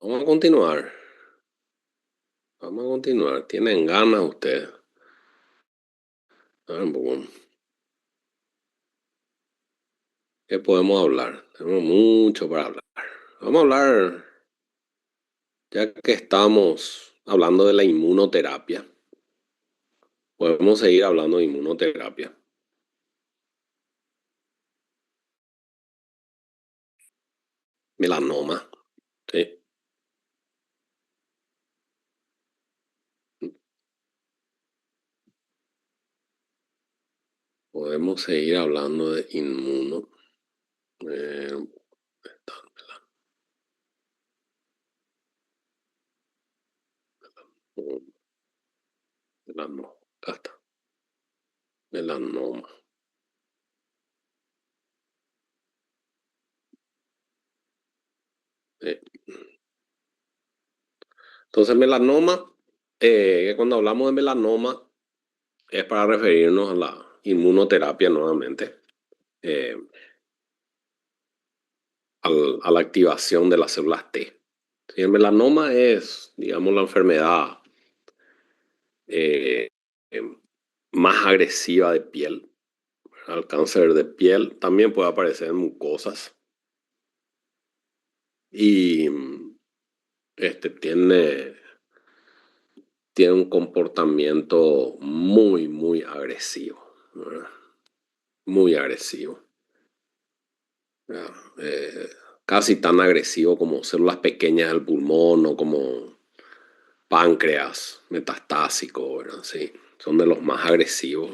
Vamos a continuar. Vamos a continuar. ¿Tienen ganas ustedes? A ver, un poco. ¿Qué podemos hablar? Tenemos mucho para hablar. Vamos a hablar, ya que estamos hablando de la inmunoterapia. Podemos seguir hablando de inmunoterapia. Melanoma. ¿Sí? Podemos seguir hablando de inmuno. Está, melanoma. Acá está. Melanoma. Eh, Entonces, melanoma, cuando hablamos de melanoma, es para referirnos a la inmunoterapia nuevamente, eh, a la activación de las células T. Si el melanoma es, digamos, la enfermedad eh, eh, más agresiva de piel. El cáncer de piel también puede aparecer en mucosas y tiene, tiene un comportamiento muy, muy agresivo, ¿verdad? Muy agresivo. Ya, casi tan agresivo como células pequeñas del pulmón o como páncreas metastásico, ¿verdad? Sí, son de los más agresivos.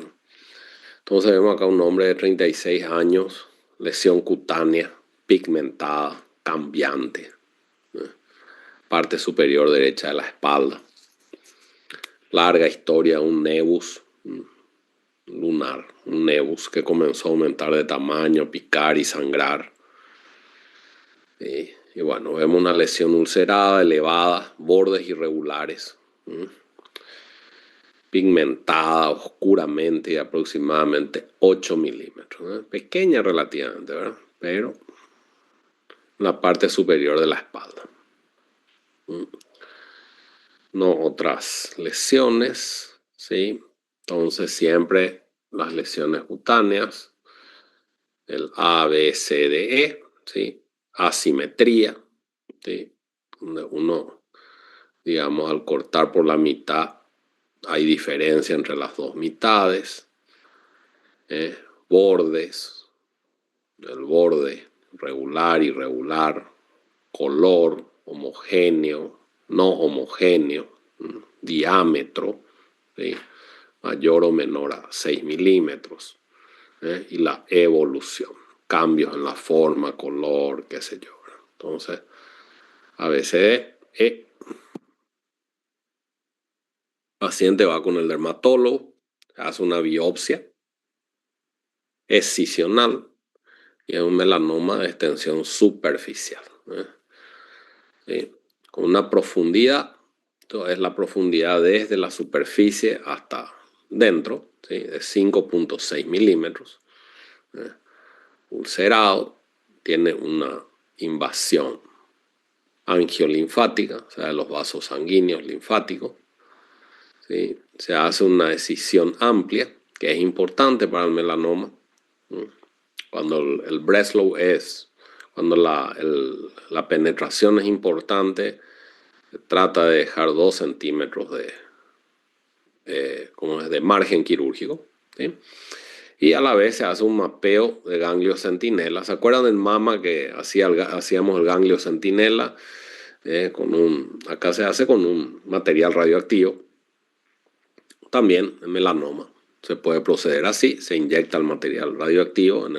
Entonces vemos acá un hombre de 36 años, lesión cutánea, pigmentada, cambiante, parte superior derecha de la espalda, larga historia, un nevus lunar, un nevus que comenzó a aumentar de tamaño, picar y sangrar. Y bueno, vemos una lesión ulcerada, elevada, bordes irregulares, pigmentada oscuramente y aproximadamente 8 milímetros. Pequeña relativamente, ¿verdad? Pero la parte superior de la espalda. No otras lesiones, ¿sí? Entonces siempre las lesiones cutáneas, el A, B, C, D, E, ¿sí? Asimetría, ¿sí? Donde uno, digamos, al cortar por la mitad, hay diferencia entre las dos mitades, ¿eh? Bordes, el borde regular, irregular, color, homogéneo, no homogéneo, diámetro, ¿sí? Mayor o menor a 6 milímetros, y la evolución, cambios en la forma, color, qué sé yo. Entonces, a veces el paciente va con el dermatólogo, hace una biopsia excisional y es un melanoma de extensión superficial, ¿sí? Con una profundidad, esto es la profundidad desde la superficie hasta dentro, ¿sí? De 5.6 milímetros, ulcerado, tiene una invasión angiolinfática, o sea, de los vasos sanguíneos linfáticos, ¿sí? Se hace una excisión amplia, que es importante para el melanoma, ¿sí? Cuando el Breslow cuando la penetración es importante, se trata de dejar 2 centímetros de margen quirúrgico, ¿sí? Y a la vez se hace un mapeo de ganglio centinela. ¿Se acuerdan en mama que hacíamos el ganglio centinela? Acá se hace con un material radioactivo. También en melanoma se puede proceder así. Se inyecta el material radioactivo en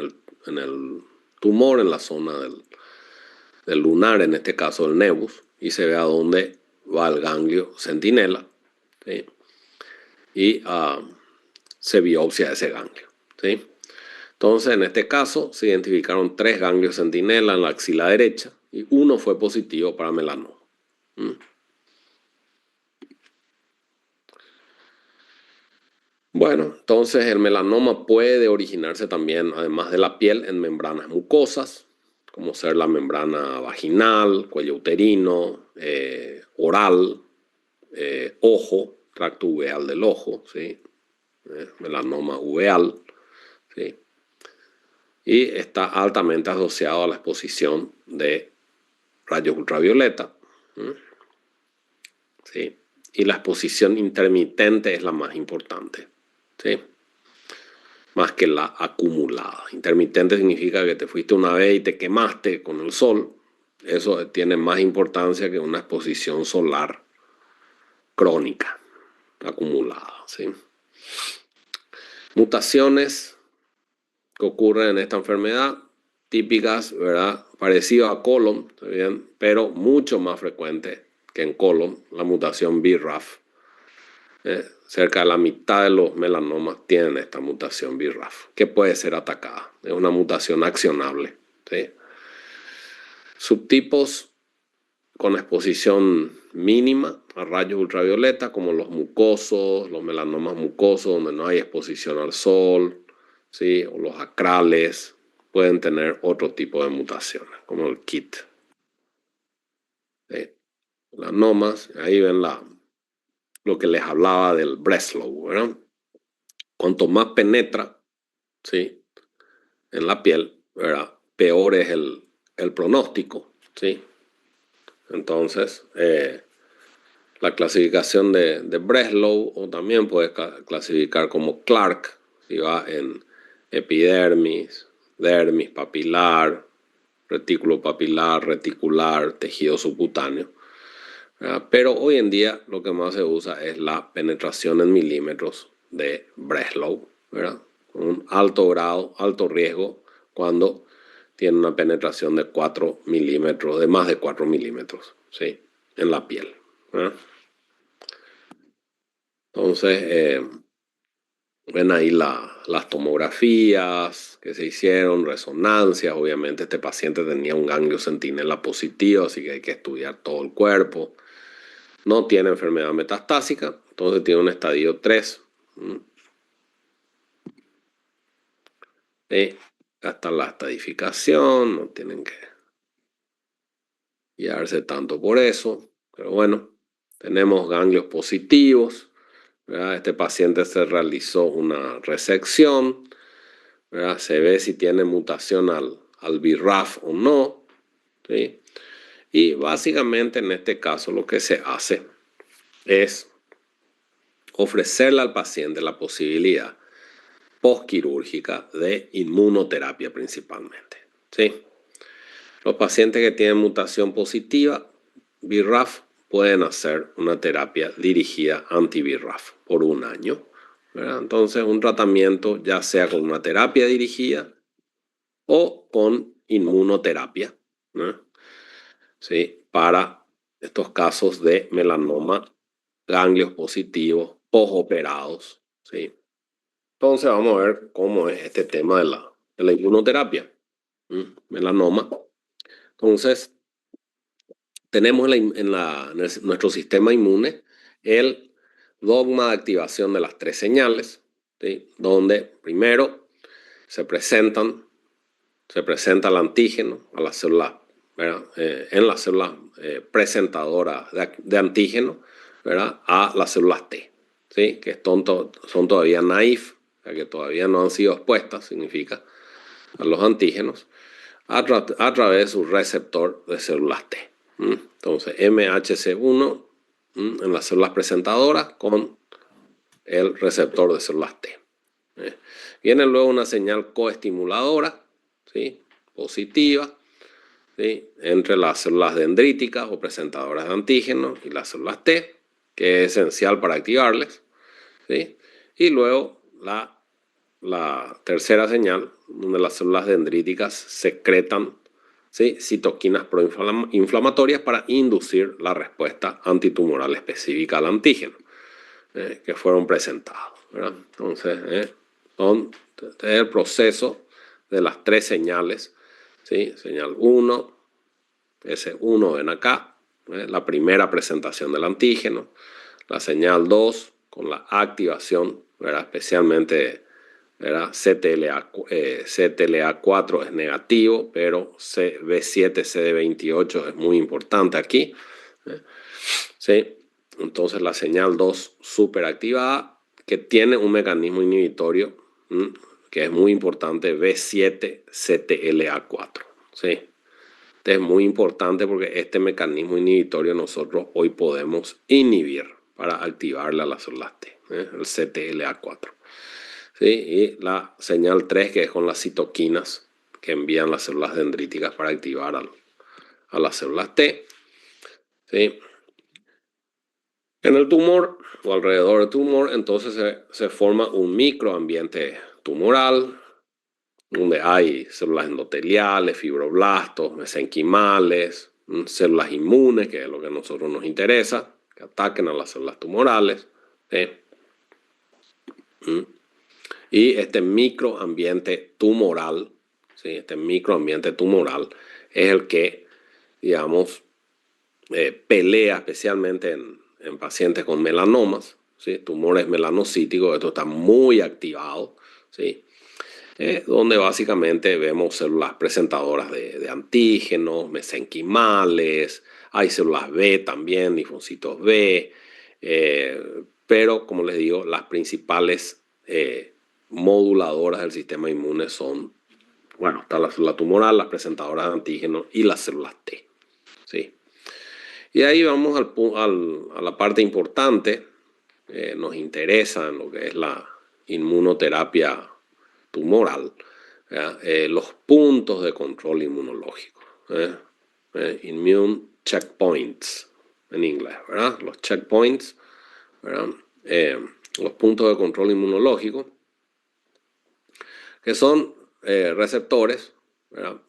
el tumor, en la zona del lunar, en este caso el nebus, y se ve a dónde va el ganglio centinela, ¿sí? Y se biopsia ese ganglio, ¿sí? Entonces, en este caso, se identificaron 3 ganglios centinela en la axila derecha y uno fue positivo para melanoma. Bueno, entonces el melanoma puede originarse también, además de la piel, en membranas mucosas, como ser la membrana vaginal, cuello uterino, oral, ojo, tracto uveal del ojo, ¿sí? Melanoma uveal, ¿sí? Y está altamente asociado a la exposición de rayos ultravioleta, ¿sí? Y la exposición intermitente es la más importante, ¿sí? Más que la acumulada. Intermitente significa que te fuiste una vez y te quemaste con el sol. Eso tiene más importancia que una exposición solar crónica, acumulada, ¿sí? Mutaciones que ocurren en esta enfermedad, típicas, ¿verdad? Parecido a colon, ¿bien? Pero mucho más frecuente que en colon, la mutación BRAF. Cerca de la mitad de los melanomas tienen esta mutación BRAF, que puede ser atacada. Es una mutación accionable, ¿sí? Subtipos con exposición mínima a rayos ultravioleta, como los mucosos, los melanomas mucosos, donde no hay exposición al sol, ¿sí? O los acrales, pueden tener otro tipo de mutaciones, como el KIT. ¿Sí? Melanomas, ahí ven lo que les hablaba del Breslow, ¿verdad? Cuanto más penetra, ¿sí? En la piel, ¿verdad? Peor es el pronóstico, ¿sí? Entonces, la clasificación de Breslow, o también puedes clasificar como Clark, si va en epidermis, dermis, papilar, retículo papilar, reticular, tejido subcutáneo. ¿Verdad? Pero hoy en día lo que más se usa es la penetración en milímetros de Breslow, ¿verdad? Con un alto grado, alto riesgo cuando tiene una penetración de 4 milímetros, de más de 4 milímetros, ¿sí? En la piel, ¿verdad? Entonces, ven ahí las tomografías que se hicieron, resonancias. Obviamente este paciente tenía un ganglio centinela positivo, así que hay que estudiar todo el cuerpo. No tiene enfermedad metastásica, entonces tiene un estadio 3. Hasta la estadificación, no tienen que guiarse tanto por eso. Pero bueno, tenemos ganglios positivos, ¿verdad? Este paciente se realizó una resección, ¿verdad? Se ve si tiene mutación al BRAF o no, ¿sí? Y básicamente en este caso lo que se hace es ofrecerle al paciente la posibilidad postquirúrgica de inmunoterapia principalmente, ¿sí? Los pacientes que tienen mutación positiva, BRAF, pueden hacer una terapia dirigida anti-BRAF por un año, ¿verdad? Entonces, un tratamiento ya sea con una terapia dirigida o con inmunoterapia, ¿no? ¿Sí? Para estos casos de melanoma, ganglios positivos, posoperados, ¿sí? Entonces vamos a ver cómo es este tema de la inmunoterapia, melanoma. Entonces, tenemos en nuestro sistema inmune el dogma de activación de las 3 señales, ¿sí? Donde primero se presenta el antígeno a las células, ¿verdad? En las células presentadoras de antígeno, ¿verdad? A las células T, ¿sí? Que son todavía naif, o sea, que todavía no han sido expuestas, significa, a los antígenos, a través de su receptor de células T. Entonces, MHC1 en las células presentadoras con el receptor de células T. Viene luego una señal coestimuladora, ¿sí? Positiva, ¿sí? Entre las células dendríticas o presentadoras de antígenos y las células T, que es esencial para activarles, ¿sí? Y luego la tercera señal, donde las células dendríticas secretan, ¿sí? Citoquinas proinflamatorias para inducir la respuesta antitumoral específica al antígeno que fueron presentados, ¿verdad? Entonces, este es el proceso de las 3 señales, ¿sí? Señal 1, S1, ven acá, la primera presentación del antígeno. La señal 2, con la activación, ¿verdad? Especialmente ¿verdad? CTLA4 es negativo, pero B7, CD28 es muy importante aquí. ¿Sí? Entonces la señal 2 superactivada, que tiene un mecanismo inhibitorio, que es muy importante, B7-CTLA4. ¿Sí? Este es muy importante porque este mecanismo inhibitorio nosotros hoy podemos inhibir para activarle a las células T, el CTLA4. ¿Sí? Y la señal 3, que es con las citoquinas que envían las células dendríticas para activar a las células T. ¿Sí? En el tumor o alrededor del tumor, entonces se forma un microambiente tumoral, donde hay células endoteliales, fibroblastos, mesenquimales, células inmunes, que es lo que a nosotros nos interesa, que ataquen a las células tumorales. ¿Sí? Y este microambiente tumoral, ¿sí? Este microambiente tumoral es el que, digamos, pelea especialmente en pacientes con melanomas, ¿sí? Tumores melanocíticos. Esto está muy activado, ¿sí? Donde básicamente vemos células presentadoras de antígenos, mesenquimales, hay células B también, linfocitos B, pero como les digo, las principales moduladoras del sistema inmune son, bueno, está la célula tumoral, las presentadoras de antígenos y las células T, ¿sí? Y ahí vamos a la parte importante. Nos interesa en lo que es la inmunoterapia tumoral, los puntos de control inmunológico, immune checkpoints en inglés, ¿verdad? Los checkpoints, ¿verdad? Los puntos de control inmunológico, que son receptores, ¿verdad?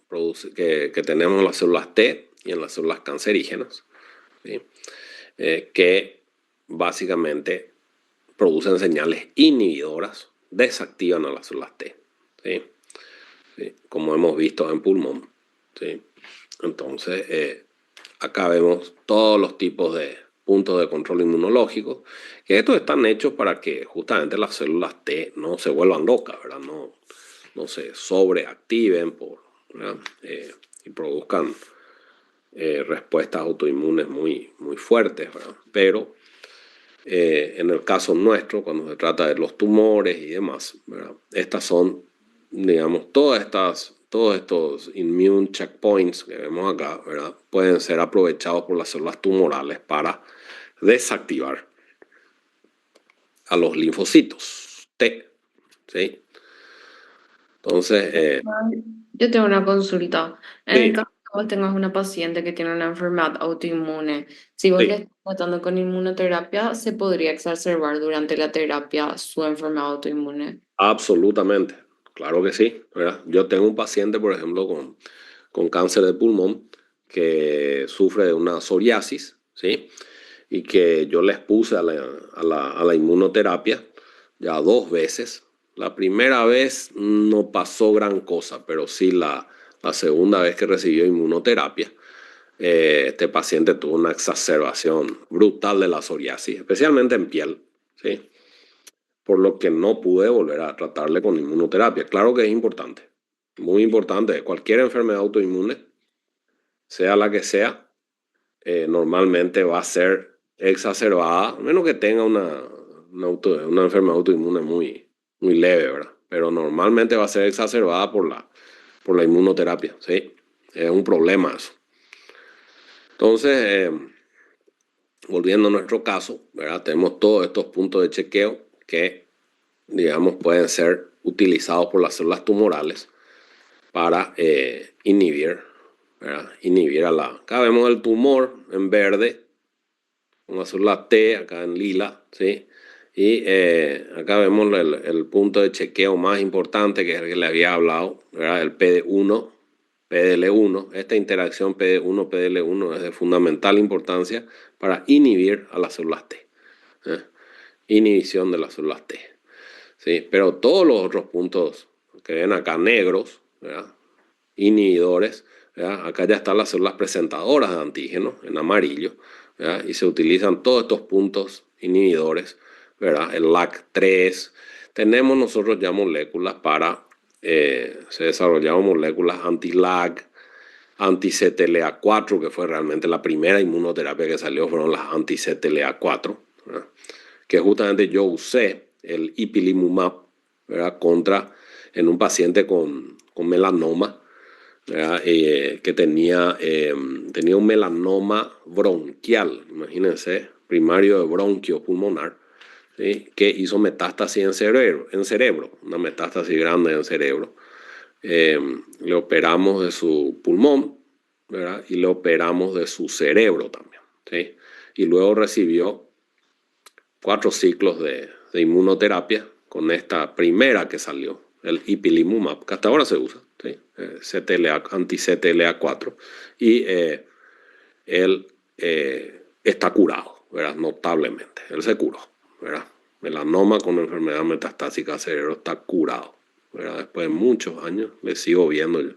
Que tenemos en las células T y en las células cancerígenas, ¿sí? Que básicamente producen señales inhibidoras, desactivan a las células T, ¿sí? ¿Sí? Como hemos visto en pulmón, ¿sí? Entonces, acá vemos todos los tipos de puntos de control inmunológico, que estos están hechos para que justamente las células T no se vuelvan locas, ¿verdad? No se sobreactiven y produzcan respuestas autoinmunes muy, muy fuertes, ¿verdad? Pero en el caso nuestro, cuando se trata de los tumores y demás, ¿verdad? Estas son, digamos, todos estos immune checkpoints que vemos acá, ¿verdad? Pueden ser aprovechados por las células tumorales para desactivar a los linfocitos T, ¿sí? Entonces, Yo tengo una consulta. En el sí, caso de que vos tengas una paciente que tiene una enfermedad autoinmune, si vos le sí, estás tratando con inmunoterapia, ¿se podría exacerbar durante la terapia su enfermedad autoinmune? absolutamente, claro que sí, ¿verdad? Yo tengo un paciente, por ejemplo, con cáncer de pulmón que sufre de una psoriasis, ¿sí? Y que yo les puse a la inmunoterapia ya 2 veces. La primera vez no pasó gran cosa, pero sí la segunda vez que recibió inmunoterapia, este paciente tuvo una exacerbación brutal de la psoriasis, especialmente en piel, ¿sí? Por lo que no pude volver a tratarle con inmunoterapia. Claro que es importante, muy importante. Cualquier enfermedad autoinmune, sea la que sea, normalmente va a ser exacerbada, a menos que tenga una enfermedad autoinmune muy, muy leve, ¿verdad? Pero normalmente va a ser exacerbada por la inmunoterapia, ¿sí? Es un problema eso. Entonces, volviendo a nuestro caso, ¿verdad? Tenemos todos estos puntos de chequeo que, digamos, pueden ser utilizados por las células tumorales para inhibir, ¿verdad? Inhibir acá vemos el tumor en verde, con la célula T acá en lila, ¿sí? Y acá vemos el punto de chequeo más importante, que es el que le había hablado, ¿verdad? El PD1, PDL1. Esta interacción PD1-PDL1 es de fundamental importancia para inhibir a las células T. ¿Eh? Inhibición de las células T, ¿sí? Pero todos los otros puntos que ven acá negros, ¿verdad? Inhibidores, ¿verdad? Acá ya están las células presentadoras de antígenos en amarillo, ¿verdad? Y se utilizan todos estos puntos inhibidores, ¿verdad? El LAC3, tenemos nosotros ya moléculas se desarrollaron moléculas anti-LAG, anti-CTLA4, que fue realmente la primera inmunoterapia que salió, fueron las anti-CTLA4, ¿verdad? Que justamente yo usé el ipilimumab, ¿verdad? En un paciente con melanoma, ¿verdad? Que tenía un melanoma bronquial, imagínense, primario de bronquio pulmonar, ¿sí? Que hizo metástasis en cerebro, una metástasis grande en cerebro. Le operamos de su pulmón, ¿verdad? Y le operamos de su cerebro también, ¿sí? Y luego recibió 4 ciclos de inmunoterapia con esta primera que salió, el ipilimumab, que hasta ahora se usa, ¿sí? Anti-CTLA4. Y él está curado, ¿verdad? Notablemente. Él se curó, ¿verdad? Melanoma con enfermedad metastásica cerebro está curado, ¿verdad? Después de muchos años le sigo viendo yo.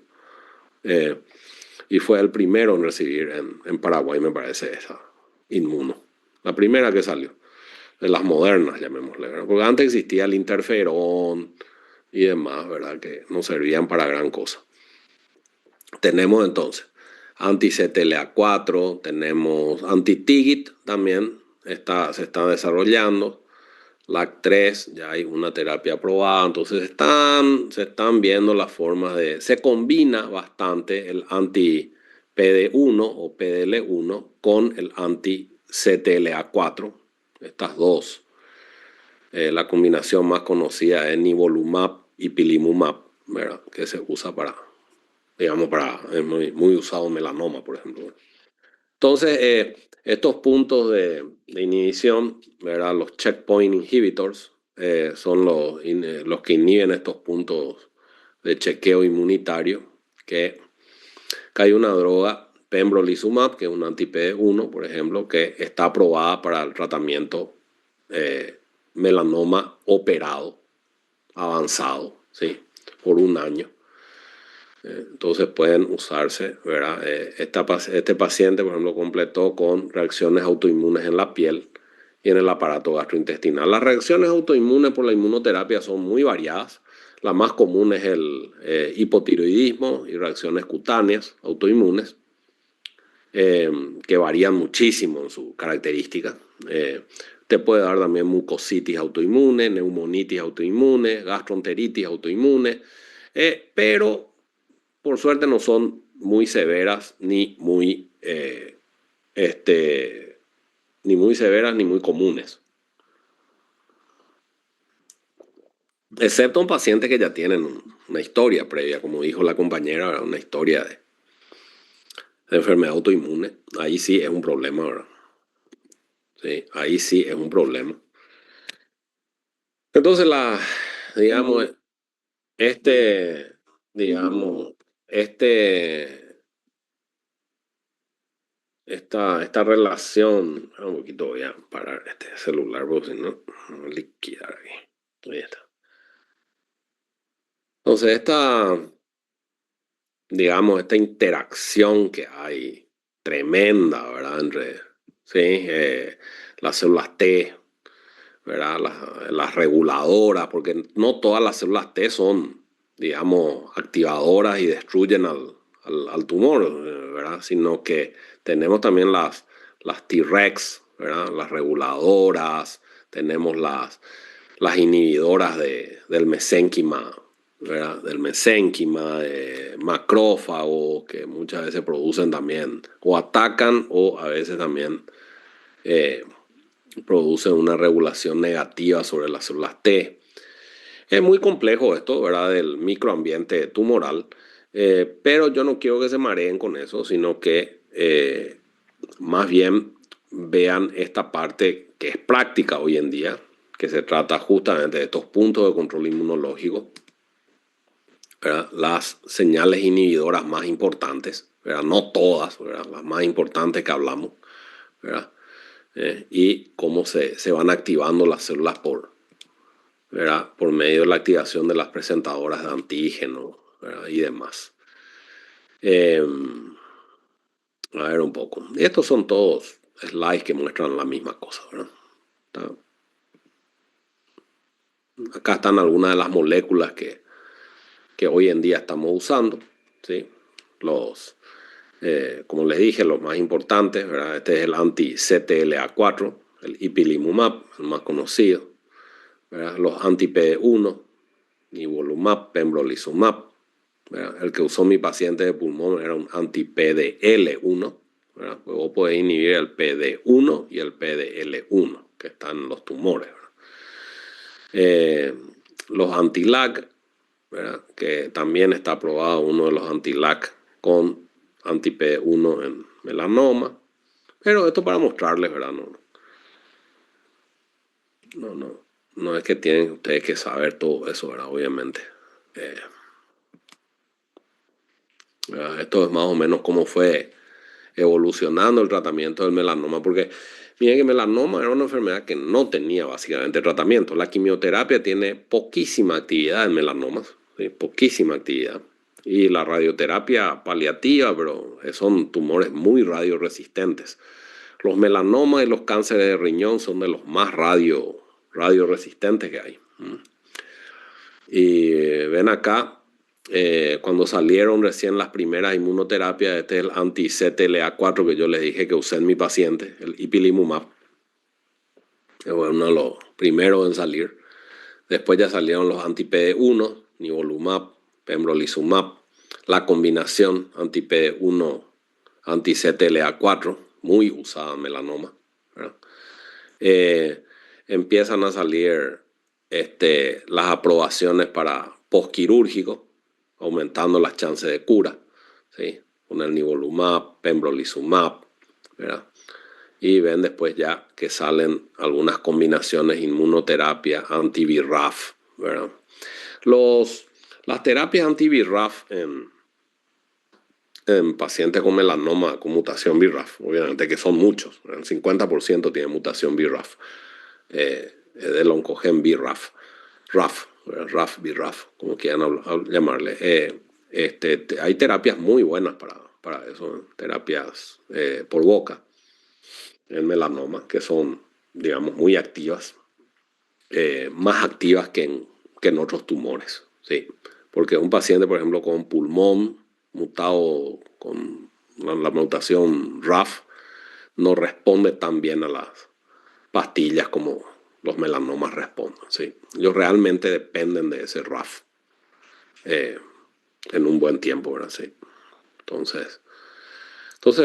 Y fue el primero en recibir en Paraguay, me parece, esa inmuno. La primera que salió, de las modernas, llamémosle, ¿verdad? Porque antes existía el interferón y demás, ¿verdad? Que no servían para gran cosa. Tenemos entonces anti-CTLA4, tenemos anti-TIGIT también, se está desarrollando. LAG3, ya hay una terapia aprobada, entonces se están viendo las formas se combina bastante el anti-PD1 o PDL1 con el anti-CTLA4, estas dos. La combinación más conocida es nivolumab y ipilimumab, ¿verdad? Que se usa es muy usado en melanoma, por ejemplo. Entonces, estos puntos de inhibición, ¿verdad? Los checkpoint inhibitors, son los que inhiben estos puntos de chequeo inmunitario, que hay una droga, pembrolizumab, que es un anti-PD1, por ejemplo, que está aprobada para el tratamiento melanoma operado, avanzado, ¿sí? Por 1 año. Entonces pueden usarse, ¿verdad? Este paciente, por ejemplo, completó con reacciones autoinmunes en la piel y en el aparato gastrointestinal. Las reacciones autoinmunes por la inmunoterapia son muy variadas. La más común es el hipotiroidismo y reacciones cutáneas autoinmunes, que varían muchísimo en su característica. Te puede dar también mucositis autoinmune, neumonitis autoinmune, gastroenteritis autoinmune, pero por suerte no son muy severas ni muy severas ni muy comunes. Excepto en pacientes que ya tienen una historia previa, como dijo la compañera, una historia de enfermedad autoinmune. Ahí sí es un problema, ¿verdad? Sí, ahí sí es un problema. Entonces, digamos, este, digamos, este, esta relación, un poquito voy a parar este celular porque si no, voy a liquidar aquí. Ahí está. Entonces, digamos, esta interacción que hay tremenda, ¿verdad? Entre, sí, las células T, ¿verdad? Las reguladoras, porque no todas las células T son, digamos, activadoras y destruyen al tumor, ¿verdad? Sino que tenemos también las T-Rex, ¿verdad? Las reguladoras, tenemos las inhibidoras del mesénquima, ¿verdad? Del mesénquima, macrófagos, que muchas veces producen también, o atacan, o a veces también producen una regulación negativa sobre las células T. Es muy complejo esto, ¿verdad? Del microambiente tumoral, pero yo no quiero que se mareen con eso, sino que más bien vean esta parte que es práctica hoy en día, que se trata justamente de estos puntos de control inmunológico, ¿verdad? Las señales inhibidoras más importantes, ¿verdad? No todas, ¿verdad? Las más importantes que hablamos, ¿verdad? Y cómo se van activando las células ¿verdad? Por medio de la activación de las presentadoras de antígenos, ¿verdad? Y demás. A ver un poco. Y estos son todos slides que muestran la misma cosa, ¿verdad? Acá están algunas de las moléculas que hoy en día estamos usando, ¿sí? Como les dije, los más importantes, ¿verdad? Este es el anti-CTLA4, el ipilimumab, el más conocido, ¿verdad? Los anti-PD1, nivolumab, pembrolizumab, ¿verdad? El que usó mi paciente de pulmón era un anti-PDL1, ¿verdad? Pues vos podés inhibir el PD1 y el PDL1, que están en los tumores, ¿verdad? Los anti-LAG, ¿verdad? Que también está aprobado uno de los anti-LAG con anti-PD1 en melanoma. Pero esto para mostrarles, ¿verdad? No es que tienen ustedes que saber todo eso, ¿verdad? Obviamente. Eh, Esto es más o menos cómo fue evolucionando el tratamiento del melanoma, porque miren que el melanoma era una enfermedad que no tenía básicamente tratamiento. La quimioterapia tiene poquísima actividad en melanomas, ¿sí? Poquísima actividad. Y la radioterapia paliativa, pero son tumores muy radioresistentes. Los melanomas y los cánceres de riñón son de los más radioresistentes que hay. Y ven acá, cuando salieron recién las primeras inmunoterapias, este es el anti-CTLA4 que yo les dije que usé en mi paciente, el ipilimumab, que fue uno de los primeros en salir. Después ya salieron los anti-PD1, nivolumab, pembrolizumab, la combinación anti-PD1, anti-CTLA4, muy usada en melanoma, ¿verdad? Empiezan a salir las aprobaciones para postquirúrgico, aumentando las chances de cura, ¿sí? Con el nivolumab, pembrolizumab, ¿verdad? Y ven después ya que salen algunas combinaciones inmunoterapia anti-BRAF, ¿verdad? Las terapias anti-BRAF en pacientes con melanoma con mutación BRAF, obviamente que son muchos, el 50% tiene mutación BRAF, del oncogen BRAF, RAF, BRAF, como quieran llamarle. Hay terapias muy buenas para eso, terapias por boca en melanoma, que son, digamos, muy activas, más activas que en otros tumores, ¿sí? Porque un paciente, por ejemplo, con pulmón mutado con la mutación RAF, no responde tan bien a las pastillas como los melanomas responden, ¿sí? Ellos realmente dependen de ese RAF en un buen tiempo, ¿verdad? Sí. Entonces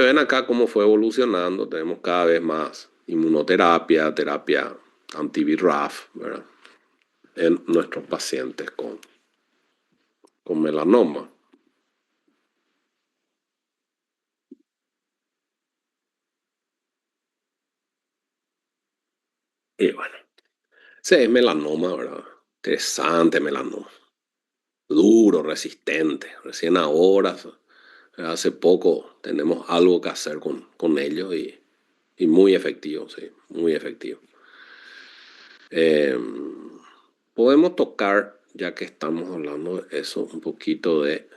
ven acá cómo fue evolucionando. Tenemos cada vez más inmunoterapia, terapia anti-BRAF, ¿verdad? En nuestros pacientes con melanoma. Y bueno, ese es melanoma, ¿verdad? Interesante melanoma. Duro, resistente. Recién ahora, hace poco, tenemos algo que hacer con ellos y muy efectivo, sí, muy efectivo. Podemos tocar, ya que estamos hablando de eso, un poquito de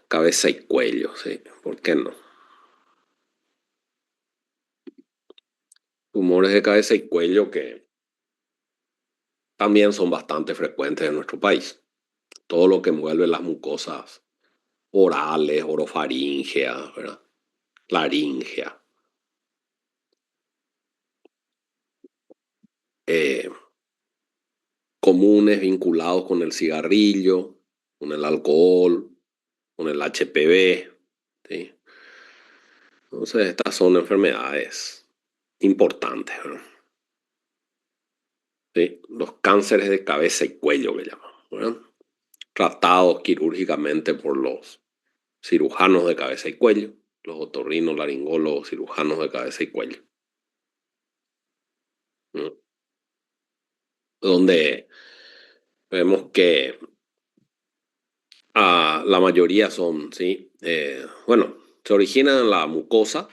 cabeza y cuello, sí, ¿por qué no? Tumores de cabeza y cuello que también son bastante frecuentes en nuestro país. Todo lo que envuelve las mucosas orales, orofaringea, ¿verdad? Laringea. Eh, Comunes vinculados con el cigarrillo, con el alcohol, con el HPV, ¿sí? Entonces estas son enfermedades importantes, ¿verdad? ¿Sí? Los cánceres de cabeza y cuello que llaman, ¿verdad? Tratados quirúrgicamente por los cirujanos de cabeza y cuello, los otorrinos, laringólogos, cirujanos de cabeza y cuello, ¿no? Donde vemos que la mayoría son, ¿sí? Bueno, se originan en la mucosa,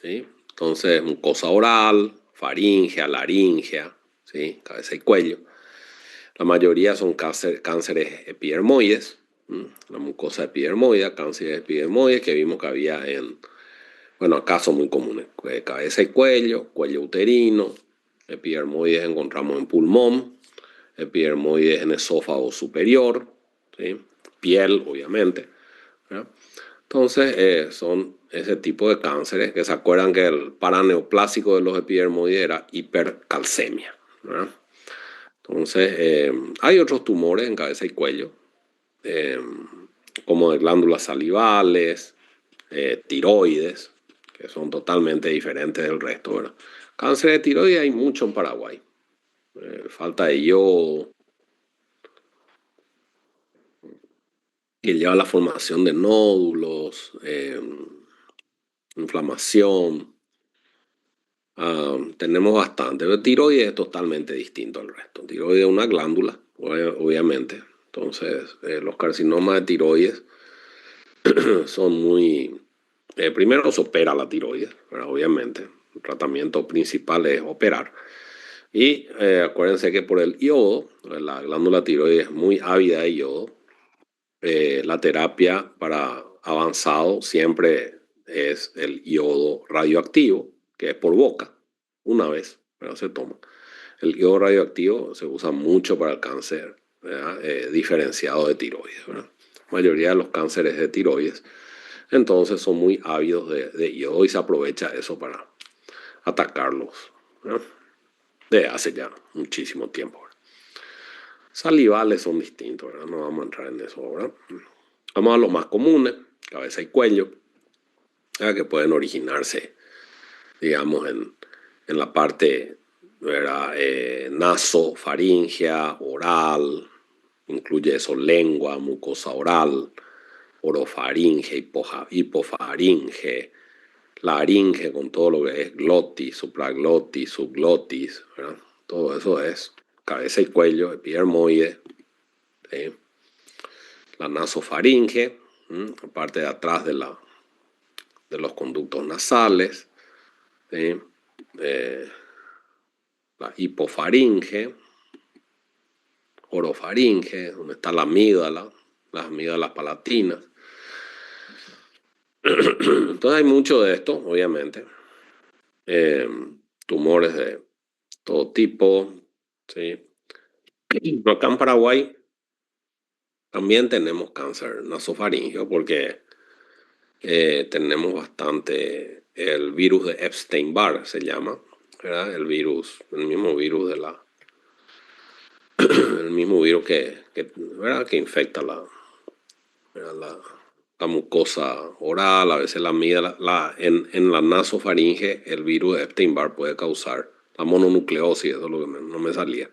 ¿sí? Entonces, mucosa oral, faringea, laringea, ¿sí? Cabeza y cuello. La mayoría son cánceres epidermoides, la mucosa epidermoide, cánceres epidermoides que vimos que había bueno, acá son muy comunes, cabeza y cuello uterino, Epidermoides encontramos en pulmón, epidermoides en esófago superior, ¿sí? Piel, obviamente, ¿verdad? Entonces, son ese tipo de cánceres que se acuerdan que el paraneoplásico de los epidermoides era hipercalcemia, ¿verdad? Entonces, hay otros tumores en cabeza y cuello, eh, como de glándulas salivales, tiroides, que son totalmente diferentes del resto, ¿verdad? Cáncer de tiroides hay mucho en Paraguay. Falta de yodo, que lleva a la formación de nódulos, inflamación. Tenemos bastante, pero tiroides es totalmente distinto al resto. Tiroides es una glándula, obviamente. Entonces, los carcinomas de tiroides son muy... primero se opera la tiroides, ¿verdad? Obviamente. El tratamiento principal es operar. Y acuérdense que por el yodo, la glándula tiroides es muy ávida de yodo. La terapia para avanzado siempre es el yodo radioactivo, que es por boca, una vez, pero se toma. El yodo radioactivo se usa mucho para el cáncer, diferenciado de tiroides, ¿verdad? La mayoría de los cánceres de tiroides, entonces son muy ávidos de yodo y se aprovecha eso para atacarlos, ¿verdad? De hace ya muchísimo tiempo, ¿verdad? Salivales son distintos, ¿verdad? No vamos a entrar en eso ahora. Vamos a los más comunes, cabeza y cuello, que pueden originarse, digamos, en la parte, ¿verdad? Nasofaringea, oral, incluye eso, lengua, mucosa oral, orofaringe, hipofaringe, laringe con todo lo que es glotis, supraglotis, subglotis, ¿verdad? Todo eso es cabeza y cuello, epidermoide, ¿sí? La nasofaringe, la parte de atrás de los conductos nasales, ¿sí? La hipofaringe, orofaringe, donde está la amígdala, las amígdalas palatinas. Entonces hay mucho de esto, obviamente. Tumores de todo tipo, ¿sí? Acá en Paraguay también tenemos cáncer nasofaringeo porque tenemos bastante el virus de Epstein-Barr, se llama, ¿verdad? El mismo virus el mismo virus ¿verdad? Que infecta la mucosa oral, a veces la amígdala, en la nasofaringe el virus de Epstein-Barr puede causar la mononucleosis, eso es lo que no me salía,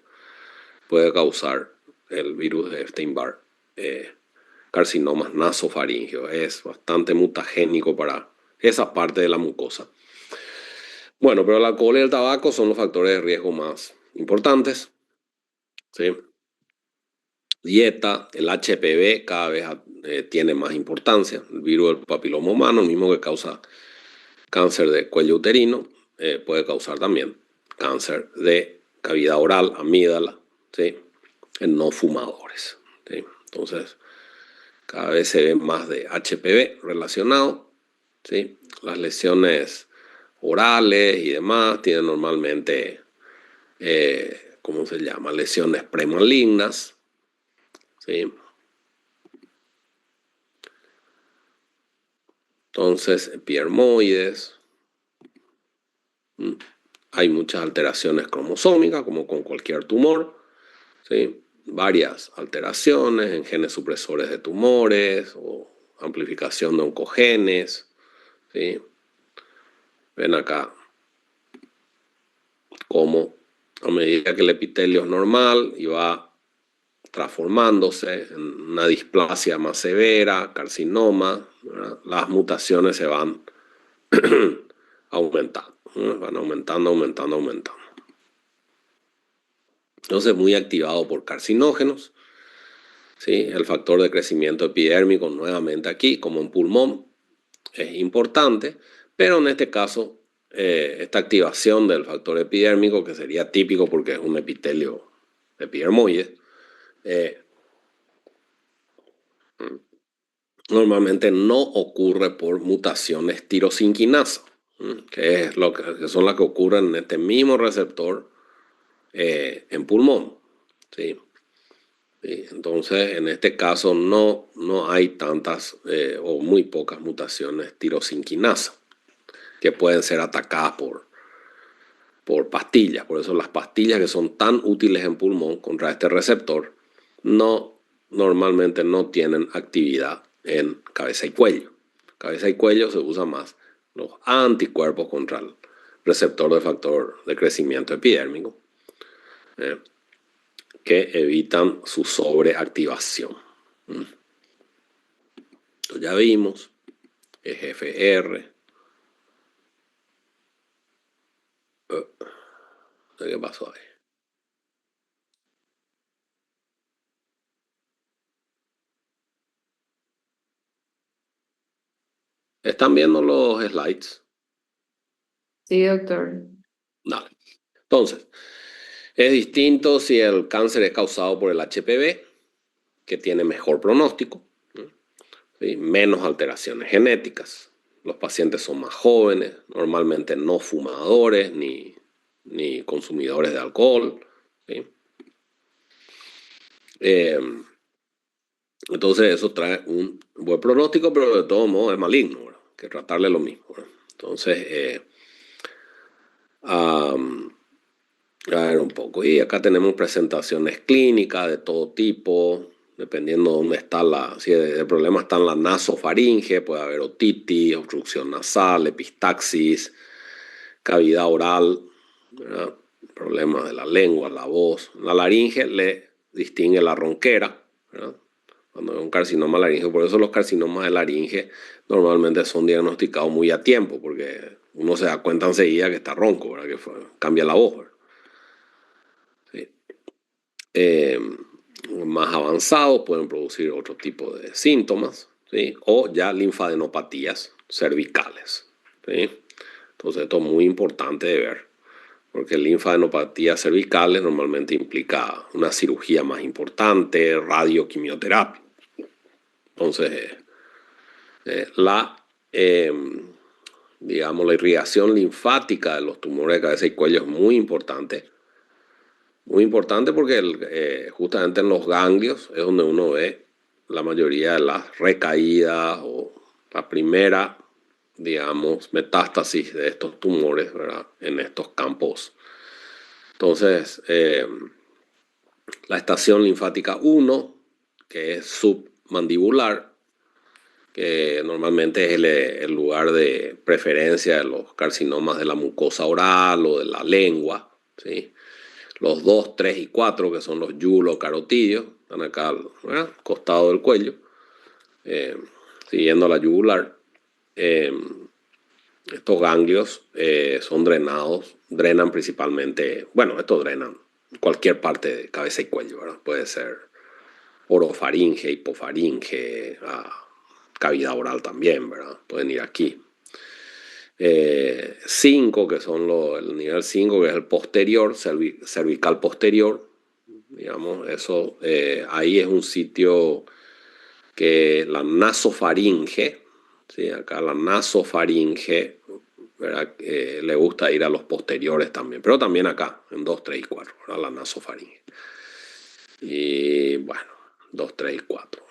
puede causar el virus de Epstein-Barr, carcinomas nasofaringeos, es bastante mutagénico para esa parte de la mucosa. Bueno, pero el alcohol y el tabaco son los factores de riesgo más importantes, ¿sí? Dieta, el HPV cada vez tiene más importancia, el virus del papiloma humano, el mismo que causa cáncer de cuello uterino, puede causar también cáncer de cavidad oral, amígdala, ¿sí? En no fumadores, ¿sí? Entonces, cada vez se ve más de HPV relacionado, ¿sí? Las lesiones orales y demás tienen normalmente, ¿cómo se llama? Lesiones premalignas, ¿sí? Entonces, epidermoides. Hay muchas alteraciones cromosómicas, como con cualquier tumor, ¿sí? Varias alteraciones en genes supresores de tumores o amplificación de oncogenes, ¿sí? Ven acá cómo a medida que el epitelio es normal y va transformándose en una displasia más severa, carcinoma, ¿verdad? Las mutaciones se van aumentando, ¿no? Van aumentando, aumentando, aumentando. Entonces, muy activado por carcinógenos, ¿sí? El factor de crecimiento epidérmico, nuevamente aquí, como en pulmón, es importante, pero en este caso, esta activación del factor epidérmico, que sería típico porque es un epitelio epidermoide, normalmente no ocurre por mutaciones tirosinquinasa, que son las que ocurren en este mismo receptor en pulmón. ¿Sí? Sí, entonces, en este caso no hay tantas o muy pocas mutaciones tirosinquinasa que pueden ser atacadas por pastillas. Por eso las pastillas que son tan útiles en pulmón contra este receptor normalmente no tienen actividad en cabeza y cuello. Cabeza y cuello se usa más los anticuerpos contra el receptor de factor de crecimiento epidérmico, eh, que evitan su sobreactivación. Entonces ya vimos EGFR. ¿Qué pasó ahí? ¿Están viendo los slides? Sí, doctor. Dale. Entonces, es distinto si el cáncer es causado por el HPV, que tiene mejor pronóstico, ¿sí? Menos alteraciones genéticas. Los pacientes son más jóvenes, normalmente no fumadores ni consumidores de alcohol. ¿Sí? Entonces eso trae un buen pronóstico, pero de todo modo es maligno, ¿verdad? Que tratarle lo mismo, ¿verdad? Entonces, a ver un poco. Y acá tenemos presentaciones clínicas de todo tipo, dependiendo de dónde está si el problema está en la nasofaringe, puede haber otitis, obstrucción nasal, epistaxis, cavidad oral, ¿verdad? Problemas de la lengua, la voz. La laringe le distingue la ronquera, ¿verdad? Cuando hay un carcinoma laríngeo. Por eso los carcinomas de laringe normalmente son diagnosticados muy a tiempo, porque uno se da cuenta enseguida que está ronco, ¿verdad? Que cambia la voz, ¿verdad? Sí. Más avanzados pueden producir otro tipo de síntomas, ¿sí? O ya linfadenopatías cervicales, ¿sí? Entonces esto es muy importante de ver, porque linfadenopatías cervicales normalmente implica una cirugía más importante, radioquimioterapia. Entonces, eh, digamos, la irrigación linfática de los tumores de cabeza y cuello es muy importante. Muy importante porque justamente en los ganglios es donde uno ve la mayoría de las recaídas o la primera, digamos, metástasis de estos tumores, ¿verdad? En estos campos. Entonces, la estación linfática 1, que es submandibular, que normalmente es el lugar de preferencia de los carcinomas de la mucosa oral o de la lengua, ¿sí? Los 2, 3 y 4, que son los yugulocarotidios, están acá al costado del cuello, siguiendo la yugular. Estos ganglios son drenan principalmente, bueno, estos drenan cualquier parte de cabeza y cuello, ¿verdad? Puede ser orofaringe, hipofaringe, cavidad oral también, ¿verdad? Pueden ir aquí. 5, que son el nivel 5, que es el posterior, cervical posterior, digamos, eso, ahí es un sitio que la nasofaringe, ¿sí? Acá la nasofaringe, ¿verdad? Le gusta ir a los posteriores también, pero también acá, en 2, 3 y 4, ¿verdad? La nasofaringe. Y bueno, 2, 3 y 4.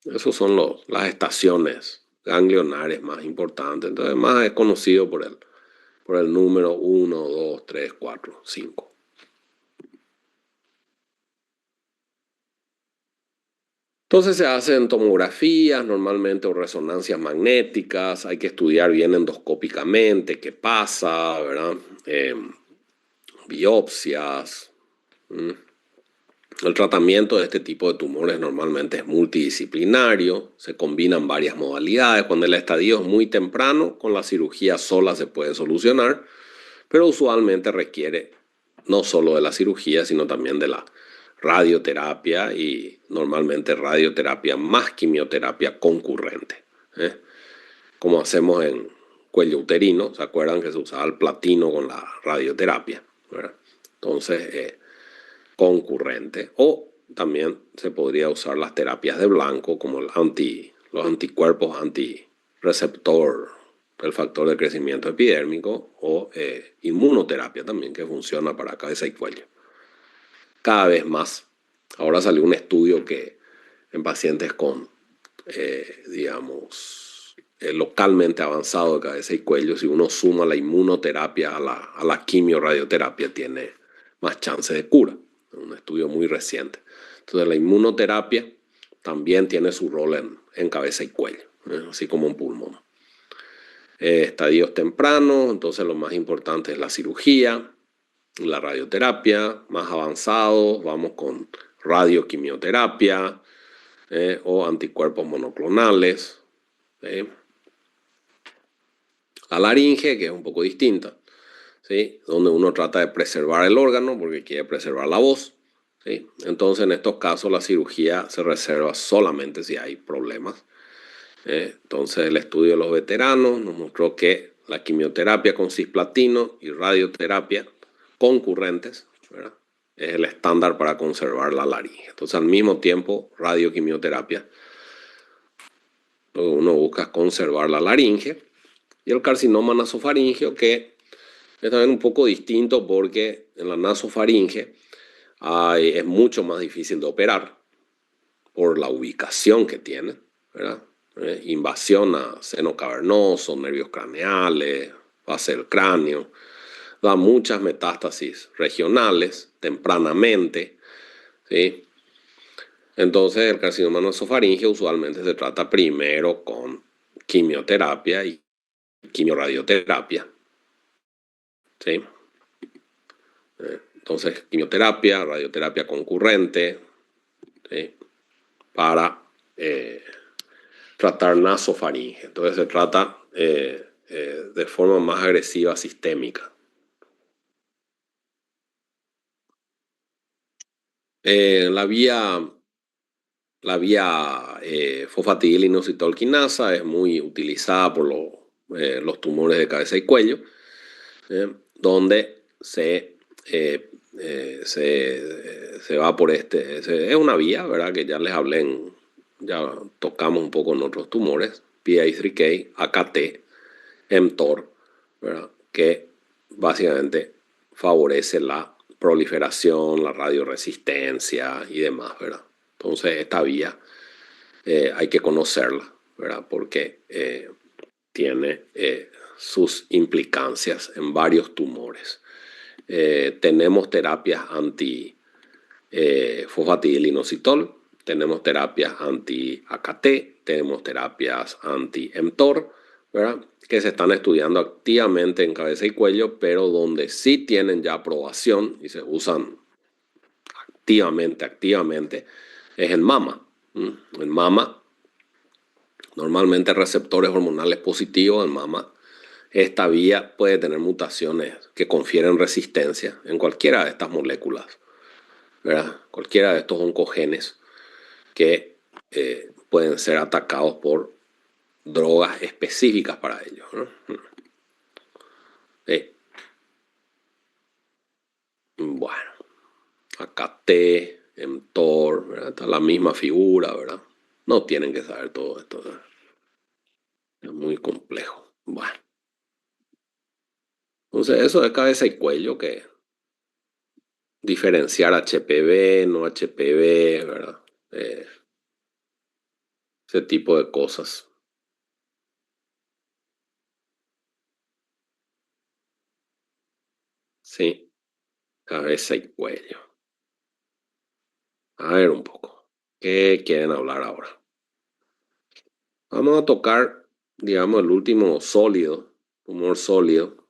Esos son las estaciones ganglionares más importantes. Entonces, más es conocido por el número 1, 2, 3, 4, 5. Entonces se hacen tomografías normalmente o resonancias magnéticas. Hay que estudiar bien endoscópicamente qué pasa, ¿verdad? Biopsias. El tratamiento de este tipo de tumores normalmente es multidisciplinario, se combinan varias modalidades. Cuando el estadio es muy temprano, con la cirugía sola se puede solucionar, pero usualmente requiere no solo de la cirugía, sino también de la radioterapia y normalmente radioterapia más quimioterapia concurrente, ¿eh? Como hacemos en cuello uterino, ¿se acuerdan que se usaba el platino con la radioterapia? ¿Verdad? Entonces, concurrente. O también se podría usar las terapias de blanco como los anticuerpos antireceptor el factor de crecimiento epidérmico, o inmunoterapia también, que funciona para cabeza y cuello. Cada vez más. Ahora salió un estudio que en pacientes con, localmente avanzado de cabeza y cuello, si uno suma la inmunoterapia a la quimioradioterapia, tiene más chance de cura. Un estudio muy reciente. Entonces la inmunoterapia también tiene su rol en cabeza y cuello, así como un pulmón. Estadios tempranos, entonces lo más importante es la cirugía, la radioterapia. Más avanzados vamos con radioquimioterapia o anticuerpos monoclonales. La laringe, que es un poco distinta, ¿sí? Donde uno trata de preservar el órgano porque quiere preservar la voz, ¿sí? Entonces en estos casos la cirugía se reserva solamente si hay problemas. Entonces el estudio de los veteranos nos mostró que la quimioterapia con cisplatino y radioterapia concurrentes, ¿verdad?, es el estándar para conservar la laringe. Entonces al mismo tiempo radioquimioterapia, uno busca conservar la laringe. Y el carcinoma nasofaríngeo, que es también un poco distinto porque en la nasofaringe es mucho más difícil de operar por la ubicación que tiene, ¿verdad? Invasión a seno cavernoso, nervios craneales, base del cráneo, da muchas metástasis regionales tempranamente, ¿sí? Entonces el carcinoma nasofaríngeo usualmente se trata primero con quimioterapia y quimioradioterapia, ¿sí? Entonces quimioterapia, radioterapia concurrente, ¿sí?, para tratar nasofaringe. Entonces se trata de forma más agresiva sistémica. La vía fosfatidilinositol-quinasa es muy utilizada por los tumores de cabeza y cuello, donde se va por es una vía, ¿verdad?, que ya les hablé, ya tocamos un poco en otros tumores, PI3K, AKT, mTOR, ¿verdad?, que básicamente favorece la proliferación, la radioresistencia y demás, ¿verdad? Entonces esta vía hay que conocerla, ¿verdad?, porque tiene sus implicancias en varios tumores. Tenemos terapias anti-fosfatidilinositol, tenemos terapias anti-AKT, tenemos terapias anti-mTOR, ¿verdad?, que se están estudiando activamente en cabeza y cuello, pero donde sí tienen ya aprobación y se usan activamente es en mama. En mama, normalmente receptores hormonales positivos en mama. Esta vía puede tener mutaciones que confieren resistencia en cualquiera de estas moléculas, ¿verdad?, cualquiera de estos oncogenes que pueden ser atacados por drogas específicas para ellos, ¿no? Bueno, AKT, mTOR, ¿verdad?, está la misma figura, ¿verdad? No tienen que saber todo esto, ¿verdad? Es muy complejo. Bueno, entonces eso es cabeza y cuello, que diferenciar HPV, no HPV, ¿verdad? Ese tipo de cosas. Sí, cabeza y cuello. A ver un poco. ¿Qué quieren hablar ahora? Vamos a tocar, digamos, el último sólido, tumor sólido,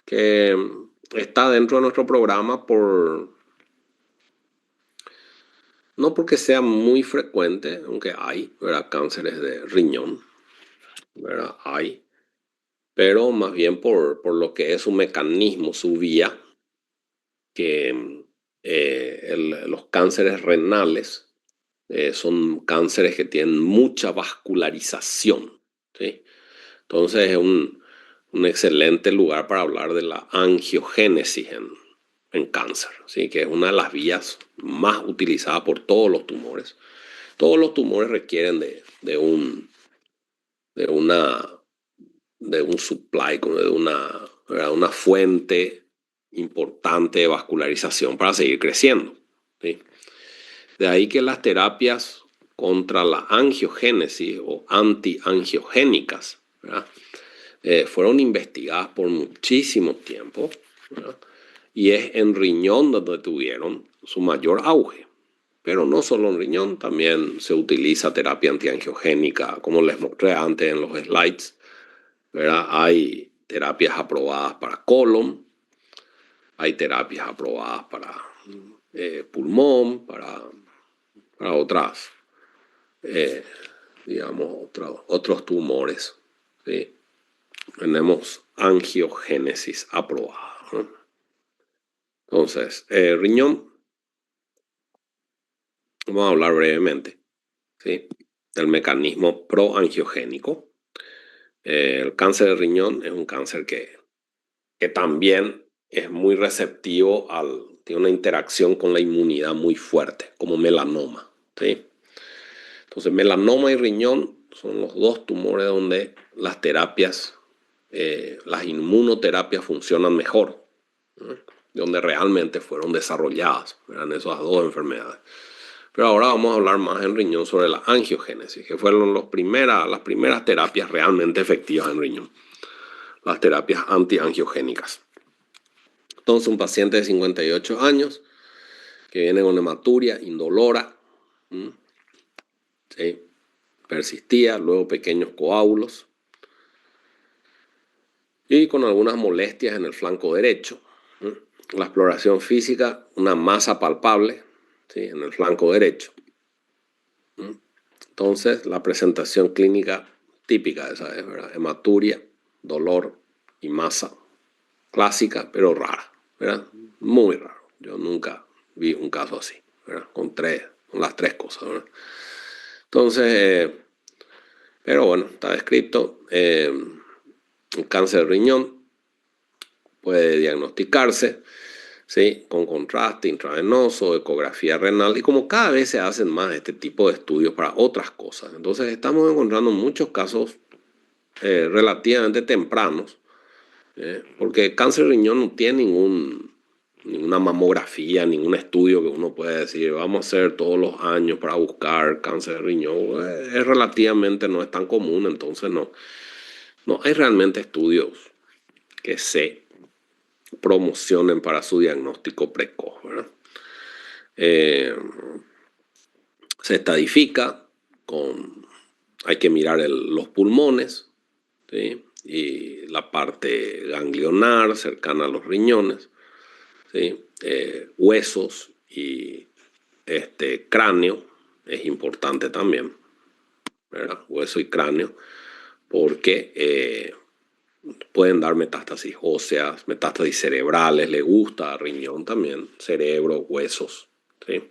que está dentro de nuestro programa no porque sea muy frecuente, aunque hay, ¿verdad?, cánceres de riñón, ¿verdad?, hay, pero más bien por lo que es su mecanismo, su vía, que los cánceres renales son cánceres que tienen mucha vascularización, ¿sí? Entonces es un excelente lugar para hablar de la angiogénesis en cáncer, ¿sí?, que es una de las vías más utilizadas por todos los tumores. Todos los tumores requieren de de un supply, como de una fuente importante de vascularización para seguir creciendo, ¿sí? De ahí que las terapias contra la angiogénesis o antiangiogénicas, ¿verdad? Fueron investigadas por muchísimo tiempo, ¿verdad? Y es en riñón donde tuvieron su mayor auge. Pero no solo en riñón, también se utiliza terapia antiangiogénica, como les mostré antes en los slides, ¿verdad? Hay terapias aprobadas para colon, hay terapias aprobadas para pulmón, para otras, digamos, otros tumores, ¿sí? Tenemos angiogénesis aprobada, ¿no? Entonces, riñón, vamos a hablar brevemente, ¿sí? Del mecanismo proangiogénico. El cáncer de riñón es un cáncer que también es muy receptivo tiene una interacción con la inmunidad muy fuerte, como melanoma, ¿sí? Entonces, melanoma y riñón son los dos tumores donde las terapias, las inmunoterapias funcionan mejor, ¿no? Donde realmente fueron desarrolladas, eran esas dos enfermedades. Pero ahora vamos a hablar más en riñón sobre la angiogénesis, que fueron las primeras terapias realmente efectivas en riñón, las terapias antiangiogénicas. Entonces, un paciente de 58 años que viene con hematuria indolora, ¿sí? Persistía, luego pequeños coágulos y con algunas molestias en el flanco derecho. La exploración física, una masa palpable, ¿sí? En el flanco derecho. Entonces, la presentación clínica típica de esa es, ¿verdad? Hematuria, dolor y masa. Clásica, pero rara, ¿verdad? Muy raro. Yo nunca vi un caso así, ¿verdad? Con las tres cosas, ¿verdad? Entonces, pero bueno, está descrito. El cáncer de riñón puede diagnosticarse, ¿sí? Con contraste intravenoso, ecografía renal, y como cada vez se hacen más este tipo de estudios para otras cosas. Entonces estamos encontrando muchos casos relativamente tempranos, porque el cáncer de riñón no tiene ninguna mamografía, ningún estudio que uno pueda decir, vamos a hacer todos los años para buscar cáncer de riñón. Es relativamente, no es tan común, entonces no hay realmente estudios que se promocionen para su diagnóstico precoz, ¿verdad? Se estadifica hay que mirar los pulmones, ¿sí? Y la parte ganglionar cercana a los riñones, ¿sí? Huesos y cráneo es importante también, ¿verdad? Hueso y cráneo, porque pueden dar metástasis óseas, metástasis cerebrales, le gusta riñón también, cerebro, huesos, ¿sí?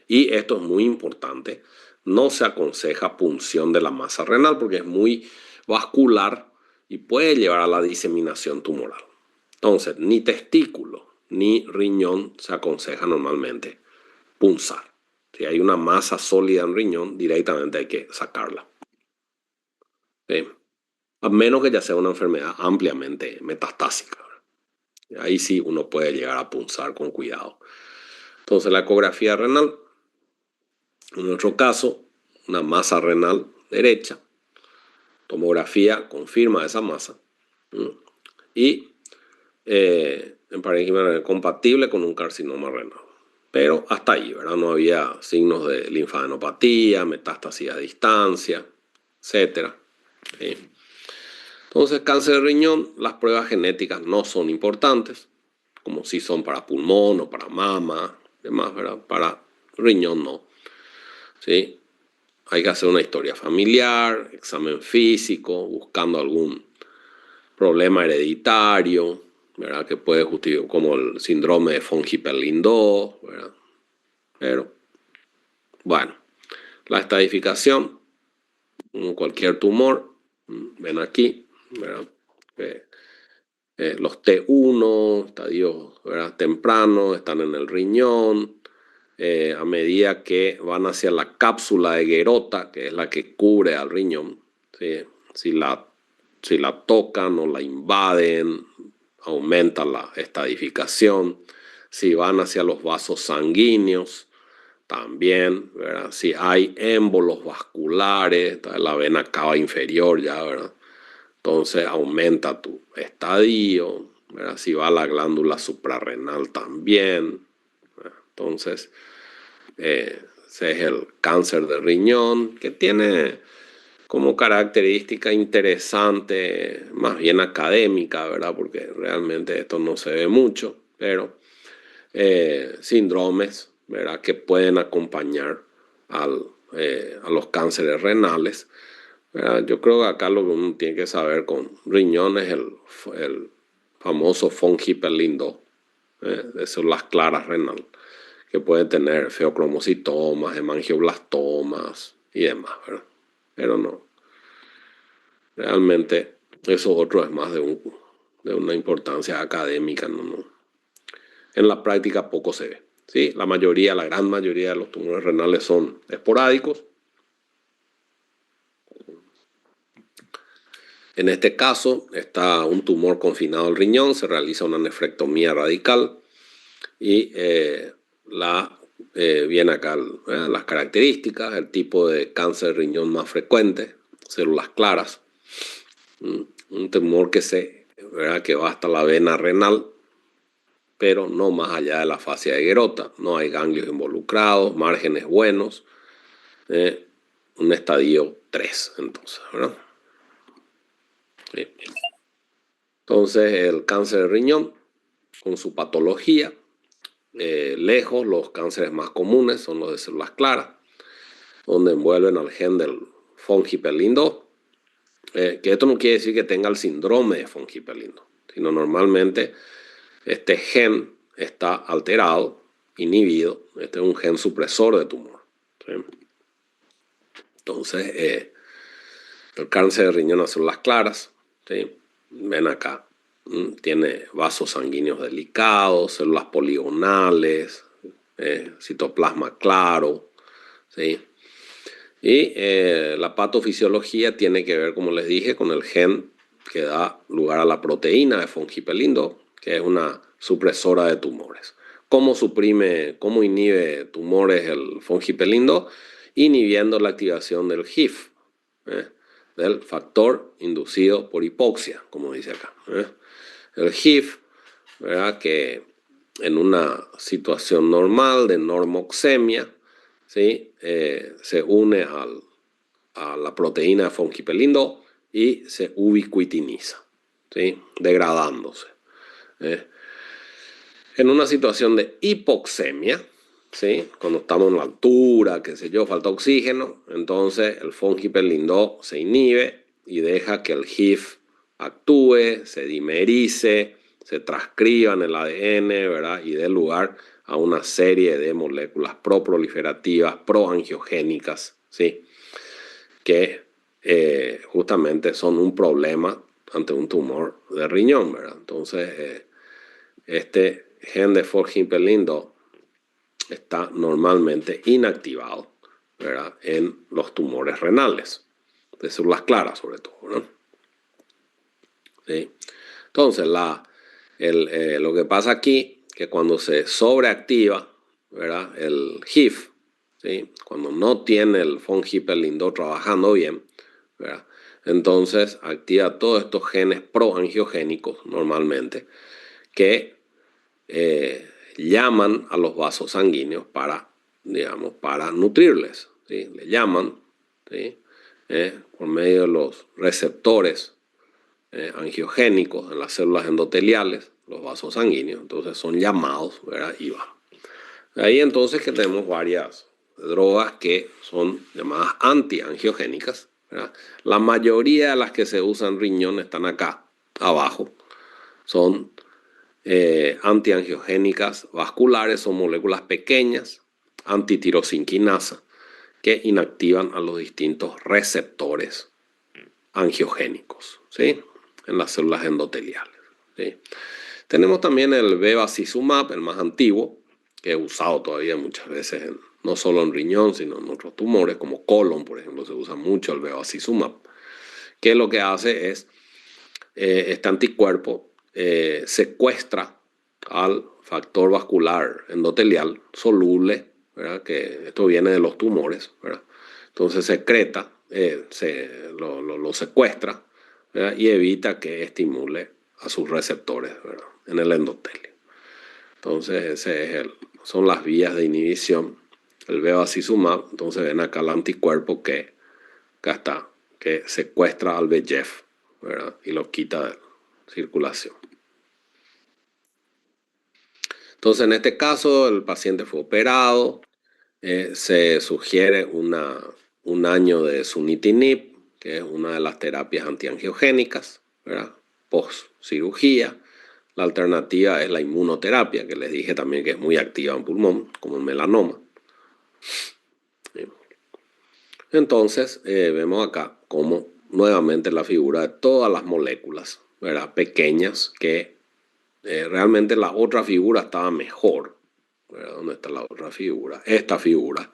Y esto es muy importante, no se aconseja punción de la masa renal porque es muy vascular y puede llevar a la diseminación tumoral. Entonces, ni testículo ni riñón se aconseja normalmente punzar. Si hay una masa sólida en riñón, directamente hay que sacarla, ¿sí? A menos que ya sea una enfermedad ampliamente metastásica. Ahí sí uno puede llegar a punzar con cuidado. Entonces, la ecografía renal, en otro caso, una masa renal derecha, tomografía confirma esa masa, ¿no? Y en pareja compatible con un carcinoma renal. Pero hasta ahí, ¿verdad? No había signos de linfadenopatía, metástasis a distancia, etc. ¿Sí? Entonces, cáncer de riñón, las pruebas genéticas no son importantes, como si son para pulmón o para mama, demás, ¿verdad? Para riñón no, ¿sí? Hay que hacer una historia familiar, examen físico, buscando algún problema hereditario, ¿verdad? Que puede justificar, como el síndrome de von Hippel-Lindau, ¿verdad? Pero, bueno, la estadificación, cualquier tumor, ven aquí, ¿verdad? Los T1, estadios, ¿verdad? Tempranos, están en el riñón. A medida que van hacia la cápsula de Gerota, que es la que cubre al riñón, ¿sí? Si la si la tocan o la invaden, aumenta la estadificación. Si van hacia los vasos sanguíneos, también, ¿verdad? Si hay émbolos vasculares, la vena cava inferior ya, ¿verdad? Entonces aumenta tu estadio, ¿verdad? Si va a la glándula suprarrenal también, ¿verdad? Entonces, ese es el cáncer de riñón, que tiene como característica interesante, más bien académica, ¿verdad? Porque realmente esto no se ve mucho, pero síndromes, ¿verdad? Que pueden acompañar a los cánceres renales. ¿Verdad? Yo creo que acá lo que uno tiene que saber con riñón es el famoso von Hippel-Lindau, de células claras renal, que pueden tener feocromocitomas, hemangioblastomas y demás, ¿verdad? Pero no, realmente eso otro es más de una importancia académica, no. En la práctica poco se ve. ¿Sí? La gran mayoría de los tumores renales son esporádicos. En este caso está un tumor confinado al riñón, se realiza una nefrectomía radical y viene acá las características, el tipo de cáncer de riñón más frecuente, células claras, un tumor que va hasta la vena renal, pero no más allá de la fascia de Gerota. No hay ganglios involucrados, márgenes buenos, un estadio 3, entonces, ¿verdad? Bien. Entonces, el cáncer de riñón, con su patología, lejos los cánceres más comunes son los de células claras, donde envuelven al gen del von Hippel-Lindau, que esto no quiere decir que tenga el síndrome de von Hippel-Lindau, sino normalmente este gen está alterado, inhibido. Este es un gen supresor de tumor, ¿sí? Entonces, el cáncer de riñón a células claras, ¿sí? Ven acá, tiene vasos sanguíneos delicados, células poligonales, citoplasma claro, ¿sí? Y la patofisiología tiene que ver, como les dije, con el gen que da lugar a la proteína de von Hippel-Lindau, que es una supresora de tumores. ¿Cómo inhibe tumores el von Hippel-Lindau? Inhibiendo la activación del HIF, del factor inducido por hipoxia, como dice acá. El HIF, ¿verdad? Que en una situación normal de normoxemia, ¿sí? Se une a la proteína de von Hippel-Lindau y se ubiquitiniza, ¿sí? Degradándose. En una situación de hipoxemia, ¿sí? Cuando estamos en la altura, qué sé yo, falta oxígeno, entonces el von Hippel-Lindau se inhibe y deja que el HIF actúe, se dimerice, se transcriba en el ADN, ¿verdad? Y dé lugar a una serie de moléculas proproliferativas, proangiogénicas, ¿sí? Que justamente son un problema ante un tumor de riñón, ¿verdad? Entonces, este gen de von Hippel-Lindau está normalmente inactivado, ¿verdad? En los tumores renales, de células claras sobre todo, ¿no? ¿Sí? Entonces, lo que pasa aquí, que cuando se sobreactiva, ¿verdad? El HIF, ¿sí? Cuando no tiene el von Hippel-Lindau trabajando bien, ¿verdad? Entonces activa todos estos genes proangiogénicos normalmente que llaman a los vasos sanguíneos para nutrirles, ¿sí? Le llaman, ¿sí? Por medio de los receptores angiogénicos en las células endoteliales, los vasos sanguíneos, entonces son llamados, ¿verdad? Y van. Ahí entonces que tenemos varias drogas que son llamadas antiangiogénicas, ¿verdad? La mayoría de las que se usan en riñón están acá, abajo. Son antiangiogénicas vasculares, son moléculas pequeñas, antitirosinquinasa, que inactivan a los distintos receptores angiogénicos, ¿sí? En las células endoteliales, ¿sí? Tenemos también el bevacizumab, el más antiguo, que es usado todavía muchas veces, no solo en riñón, sino en otros tumores, como colon, por ejemplo, se usa mucho el bevacizumab, que lo que hace es este anticuerpo secuestra al factor vascular endotelial soluble, ¿verdad? Que esto viene de los tumores, ¿verdad? Entonces secreta, lo secuestra, ¿verdad? Y evita que estimule a sus receptores, ¿verdad? En el endotelio. Entonces son las vías de inhibición. El bevacizumab, entonces ven acá el anticuerpo acá está, que secuestra al VEGF, ¿verdad? Y lo quita de circulación. Entonces, en este caso, el paciente fue operado, se sugiere un año de sunitinib, que es una de las terapias antiangiogénicas, ¿verdad? Post cirugía. La alternativa es la inmunoterapia, que les dije también que es muy activa en pulmón, como el melanoma. Entonces, vemos acá como nuevamente la figura de todas las moléculas, ¿verdad? Pequeñas que realmente la otra figura estaba mejor. ¿Verdad? ¿Dónde está la otra figura? Esta figura.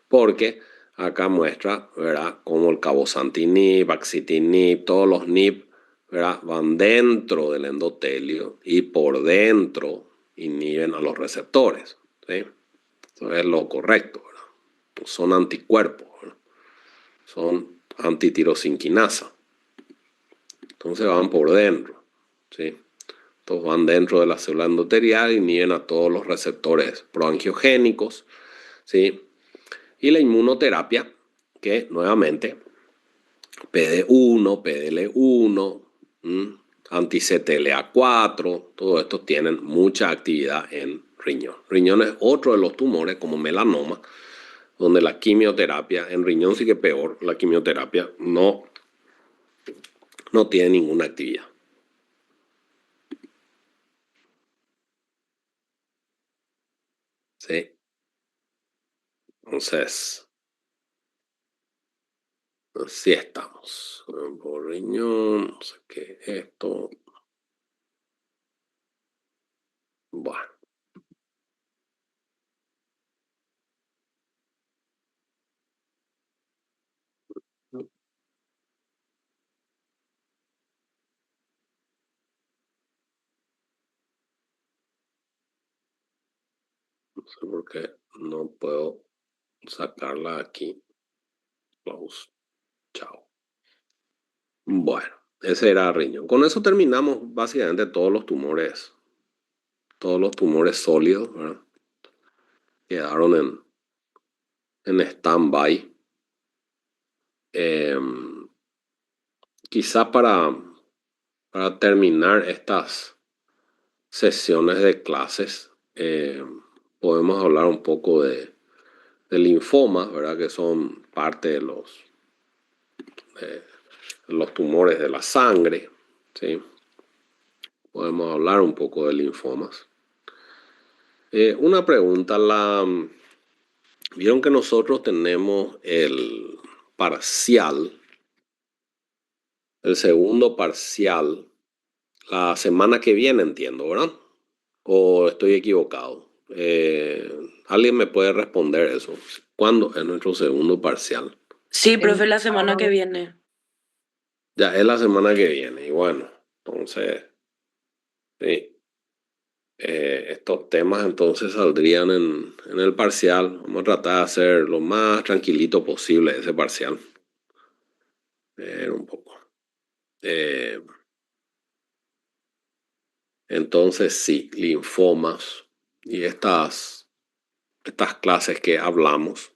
Porque acá muestra, ¿verdad? Como el cabozantinib, axitinib, todos los NIB, ¿verdad? Van dentro del endotelio y por dentro inhiben a los receptores. ¿Sí? Eso es lo correcto, ¿verdad? Pues son anticuerpos, ¿verdad? Son antitirosinquinasa. Entonces van por dentro. ¿Sí? Entonces van dentro de la célula endotelial, inhiben a todos los receptores proangiogénicos, ¿sí? Y la inmunoterapia, que nuevamente PD1, PDL1, anti-CTLA4, todo esto tienen mucha actividad en riñón. Riñón es otro de los tumores como melanoma, donde la quimioterapia, en riñón sí que peor, la quimioterapia no tiene ninguna actividad. ¿Sí? Entonces, así estamos. Por riñón, no sé qué, esto. Bueno. No sé por qué no puedo sacarla aquí. Close. Chao. Bueno, ese era riñón. Con eso terminamos básicamente todos los tumores sólidos, ¿verdad? Quedaron en stand-by. Quizá para terminar estas sesiones de clases, podemos hablar un poco de linfomas, ¿verdad? Que son parte de los tumores de la sangre, ¿sí? Podemos hablar un poco de linfomas. Una pregunta, vieron que nosotros tenemos el parcial, el segundo parcial, la semana que viene, entiendo, ¿verdad? ¿O estoy equivocado? ¿Alguien me puede responder eso? ¿Cuándo es nuestro segundo parcial? Sí, El profe, la semana que sábado. viene. Ya es la semana que viene. Y bueno, entonces, sí. Estos temas entonces saldrían en el parcial. Vamos a tratar de hacer lo más tranquilito posible ese parcial. Un poco. Entonces sí, linfomas y estas clases que hablamos.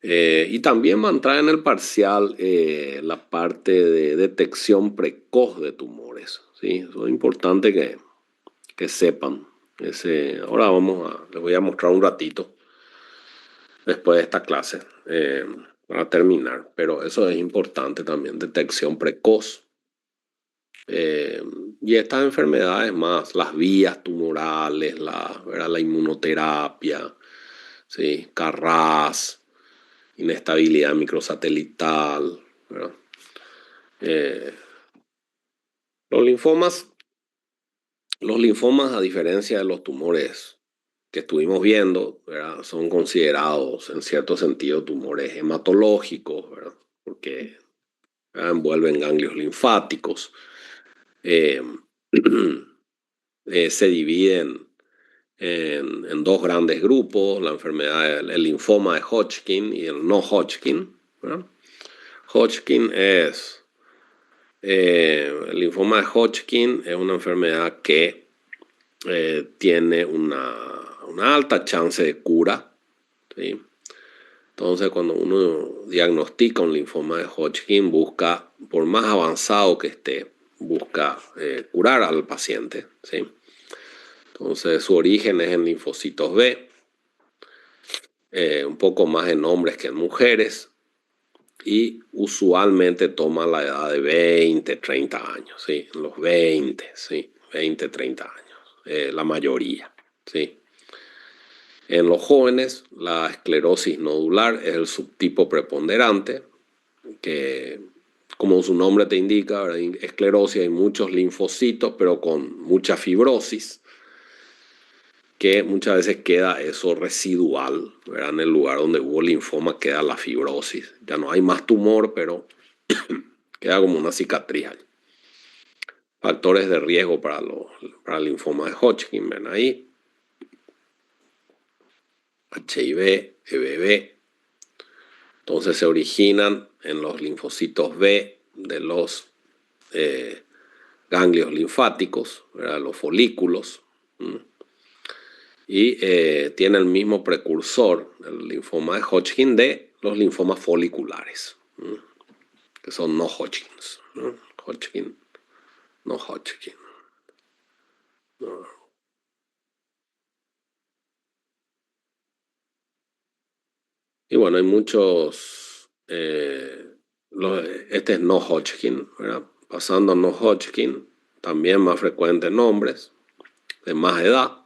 Y también va a entrar en el parcial la parte de detección precoz de tumores. ¿Sí? Eso es importante que sepan. Ahora les voy a mostrar un ratito después de esta clase para terminar. Pero eso es importante también, detección precoz. Y estas enfermedades más, las vías tumorales, ¿verdad? La inmunoterapia, ¿sí? CARRAS, inestabilidad microsatelital, ¿verdad? Eh, los linfomas, a diferencia de los tumores que estuvimos viendo, ¿verdad? Son considerados en cierto sentido tumores hematológicos, ¿verdad? Porque, ¿verdad? Envuelven ganglios linfáticos. eh, se dividen en dos grandes grupos, la enfermedad, el linfoma de Hodgkin y el no Hodgkin, ¿verdad? Hodgkin es, el linfoma de Hodgkin es una enfermedad que tiene una alta chance de cura, ¿sí? Entonces, cuando uno diagnostica un linfoma de Hodgkin, busca, por más avanzado que esté, busca curar al paciente, ¿sí? Entonces, su origen es en linfocitos B, un poco más en hombres que en mujeres, y usualmente toma la edad de 20, 30 años, ¿sí? Los 20, ¿sí? 20, 30 años, la mayoría, ¿sí? En los jóvenes, la esclerosis nodular es el subtipo preponderante, que como su nombre te indica, ¿verdad? Esclerosis, hay muchos linfocitos, pero con mucha fibrosis, que muchas veces queda eso residual, ¿verdad? En el lugar donde hubo linfoma queda la fibrosis. Ya no hay más tumor, pero queda como una cicatriz ahí. Factores de riesgo para el linfoma de Hodgkin, ven ahí. HIV, EBV. Entonces se originan en los linfocitos B de los ganglios linfáticos, ¿verdad? Los folículos. Y tiene el mismo precursor, el linfoma de Hodgkin, de los linfomas foliculares, que son no Hodgkins. Hodgkin, no Hodgkin. No. Y bueno, hay muchos, este es no Hodgkin, ¿verdad? Pasando a no Hodgkin, también más frecuentes nombres, de más edad.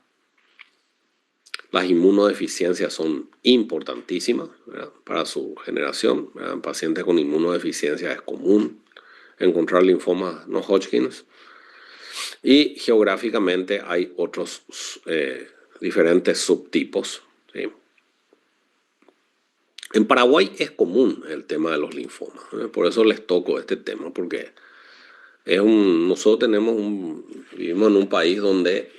Las inmunodeficiencias son importantísimas, ¿verdad? Para su generación, ¿verdad? En pacientes con inmunodeficiencia es común encontrar linfomas no Hodgkins. Y geográficamente hay otros diferentes subtipos, ¿sí? En Paraguay es común el tema de los linfomas, ¿eh? Por eso les toco este tema, porque nosotros vivimos en un país donde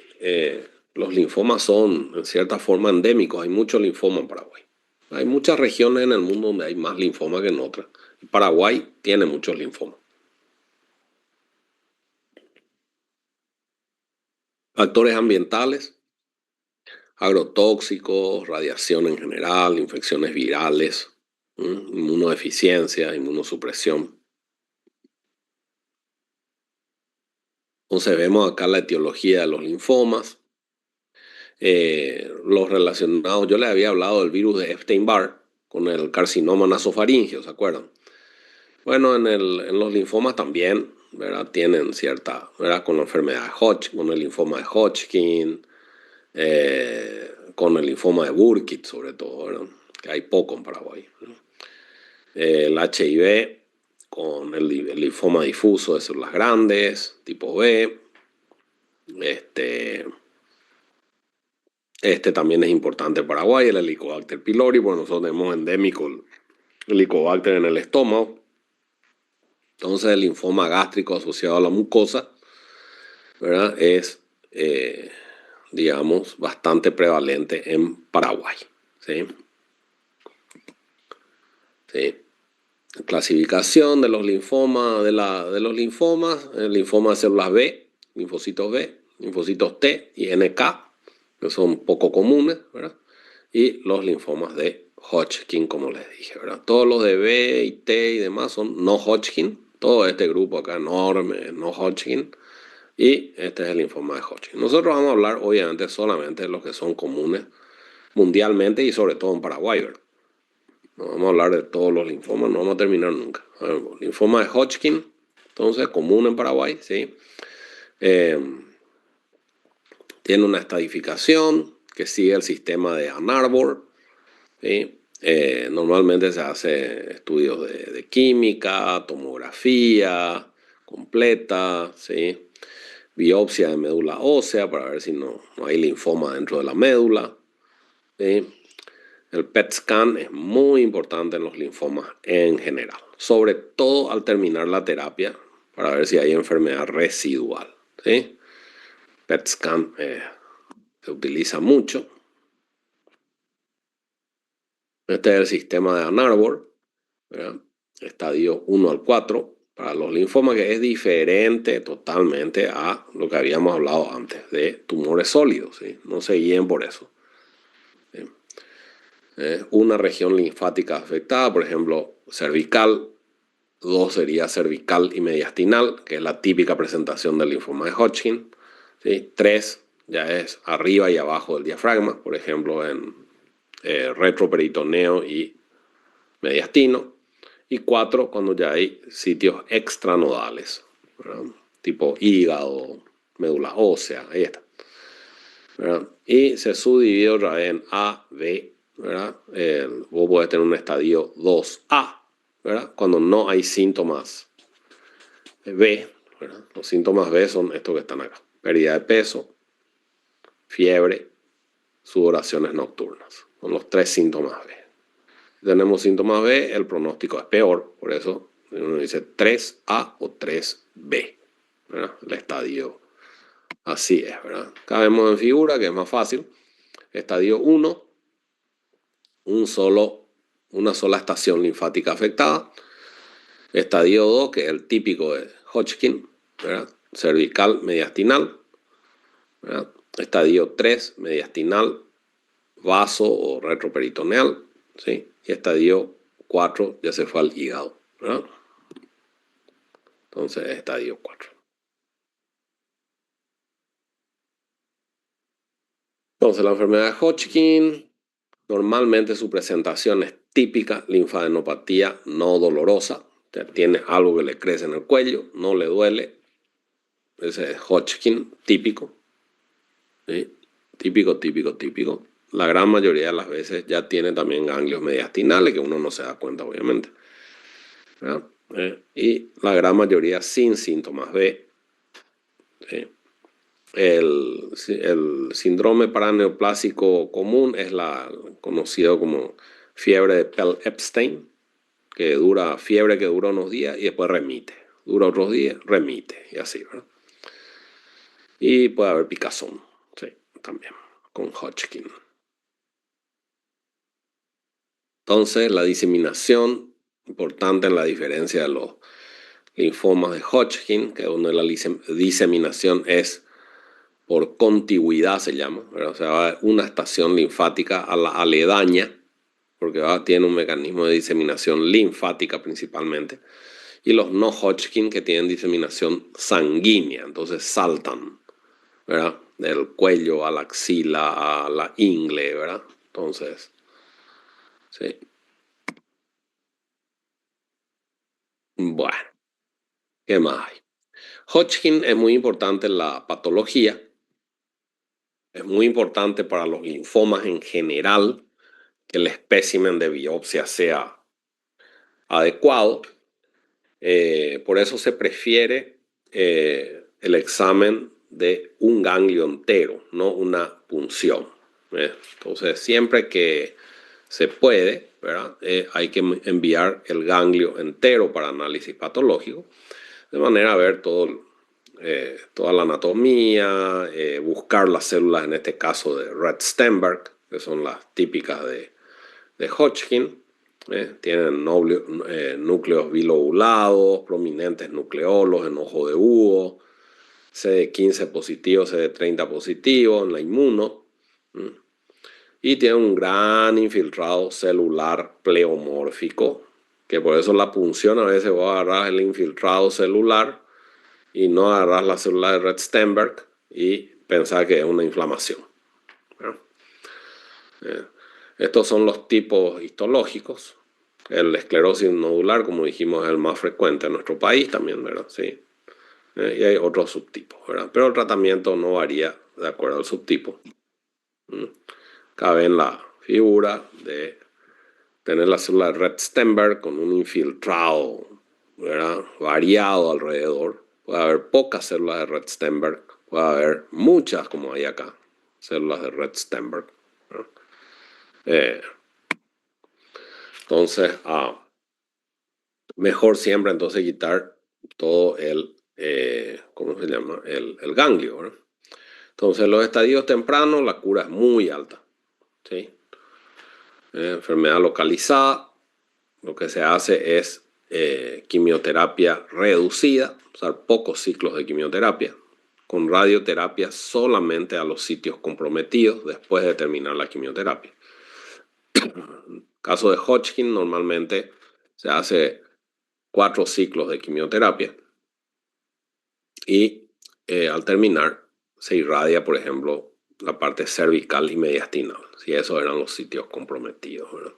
los linfomas son en cierta forma endémicos. Hay muchos linfomas en Paraguay. Hay muchas regiones en el mundo donde hay más linfomas que en otras. Paraguay tiene muchos linfomas. Factores ambientales, agrotóxicos, radiación en general, infecciones virales, inmunodeficiencia, inmunosupresión. Entonces vemos acá la etiología de los linfomas. Los relacionados, yo les había hablado del virus de Epstein-Barr con el carcinoma nasofaríngeo, ¿se acuerdan? Bueno, en los linfomas también, ¿verdad? Tienen cierta, ¿verdad? Con la enfermedad de Hodgkin, con el linfoma de Hodgkin, con el linfoma de Burkitt sobre todo, ¿verdad? Que hay poco en Paraguay, ¿no? El HIV con el linfoma difuso de células grandes, tipo B. Este también es importante en Paraguay, el Helicobacter pylori, porque nosotros tenemos endémico el Helicobacter en el estómago. Entonces el linfoma gástrico asociado a la mucosa, ¿verdad? Es, digamos, bastante prevalente en Paraguay, ¿sí? ¿Sí? Clasificación de los linfomas, de los linfomas, el linfoma de células B, linfocitos T y NK, que son poco comunes, ¿verdad? Y los linfomas de Hodgkin, como les dije, ¿verdad? Todos los de B y T y demás son no Hodgkin, todo este grupo acá enorme, no Hodgkin, y este es el linfoma de Hodgkin. Nosotros vamos a hablar obviamente solamente de los que son comunes mundialmente y sobre todo en Paraguay, ¿verdad? No vamos a hablar de todos los linfomas, no vamos a terminar nunca. Linfoma de Hodgkin, entonces común en Paraguay, ¿sí? Tiene una estadificación que sigue el sistema de Ann Arbor, ¿sí? Normalmente se hace estudios de química, tomografía completa, ¿sí? Biopsia de médula ósea para ver si no hay linfoma dentro de la médula, ¿sí? El PET scan es muy importante en los linfomas en general, sobre todo al terminar la terapia, para ver si hay enfermedad residual, ¿sí? PET scan se utiliza mucho. Este es el sistema de Ann Arbor, ¿verdad? Estadio 1 al 4 para los linfomas, que es diferente totalmente a lo que habíamos hablado antes de tumores sólidos, ¿sí? No se guíen por eso. ¿Sí? Una región linfática afectada, por ejemplo, cervical. 2 sería cervical y mediastinal, que es la típica presentación del linfoma de Hodgkin. ¿Sí? 3 ya es arriba y abajo del diafragma, por ejemplo, en retroperitoneo y mediastino. Y 4 cuando ya hay sitios extranodales, ¿verdad? Tipo hígado, médula ósea, ahí está, ¿verdad? Y se subdivide otra vez en A, B, ¿verdad? Vos podés tener un estadio 2A, ¿verdad? Cuando no hay síntomas B, ¿verdad? Los síntomas B son estos que están acá: pérdida de peso, fiebre, sudoraciones nocturnas. Son los 3 síntomas B. Si tenemos síntomas B, el pronóstico es peor. Por eso uno dice 3A o 3B, ¿verdad? El estadio así es, ¿verdad? Acá vemos en figura, que es más fácil. Estadio 1, una sola estación linfática afectada. Estadio 2, que es el típico de Hodgkin, ¿verdad? Cervical, mediastinal, ¿verdad? Estadio 3, mediastinal, vaso o retroperitoneal, ¿sí? Y estadio 4 ya se fue al hígado, ¿verdad? Entonces, estadio 4. Entonces, la enfermedad de Hodgkin, normalmente su presentación es típica linfadenopatía no dolorosa. O sea, tiene algo que le crece en el cuello, no le duele. Ese es Hodgkin típico, ¿sí? Típico, típico, típico. La gran mayoría de las veces ya tiene también ganglios mediastinales, que uno no se da cuenta, obviamente, ¿verdad? Y la gran mayoría sin síntomas B. ¿Sí? El síndrome paraneoplásico común es conocido como fiebre de Pell-Epstein, fiebre que dura unos días y después remite. Dura otros días, remite, y así, ¿verdad? Y puede haber picazón, sí, también, con Hodgkin. Entonces, la diseminación, importante en la diferencia de los linfomas de Hodgkin, que donde la diseminación es por contigüidad, se llama, ¿verdad? O sea, va una estación linfática a la aledaña, porque tiene un mecanismo de diseminación linfática principalmente, y los no Hodgkin que tienen diseminación sanguínea, entonces saltan, ¿verdad? Del cuello a la axila, a la ingle, ¿verdad? Entonces, sí. Bueno, ¿qué más hay? Hodgkin es muy importante en la patología, es muy importante para los linfomas en general, que el espécimen de biopsia sea adecuado. Por eso se prefiere el examen de un ganglio entero, no una punción. Entonces, siempre que se puede, ¿verdad? Hay que enviar el ganglio entero para análisis patológico, de manera a ver toda la anatomía, buscar las células, en este caso de Rett-Steinberg, que son las típicas de Hodgkin. Tienen núcleos bilobulados, prominentes nucleolos en ojo de búho, CD15 positivo, CD30 positivo en la inmuno. Y tienen un gran infiltrado celular pleomórfico, que por eso la punción a veces vos agarras el infiltrado celular y no agarras la célula de Rett-Steinberg y pensar que es una inflamación. Estos son los tipos histológicos. El esclerosis nodular, como dijimos, es el más frecuente en nuestro país también, ¿verdad? Sí. Y hay otros subtipos, ¿verdad? Pero el tratamiento no varía de acuerdo al subtipo. Acá ven la figura de tener la célula de Rett-Steinberg con un infiltrado, ¿verdad? Variado alrededor. Puede haber pocas células de Rett-Steinberg, puede haber muchas, como hay acá, células de Rett-Steinberg. Entonces, mejor siempre entonces quitar todo ¿cómo se llama? El ganglio, ¿verdad? Entonces, en los estadios tempranos, la cura es muy alta, ¿sí? Enfermedad localizada, lo que se hace es quimioterapia reducida, usar pocos ciclos de quimioterapia, con radioterapia solamente a los sitios comprometidos después de terminar la quimioterapia. En caso de Hodgkin, normalmente se hace 4 ciclos de quimioterapia y al terminar se irradia, por ejemplo, la parte cervical y mediastinal, si esos eran los sitios comprometidos, ¿verdad?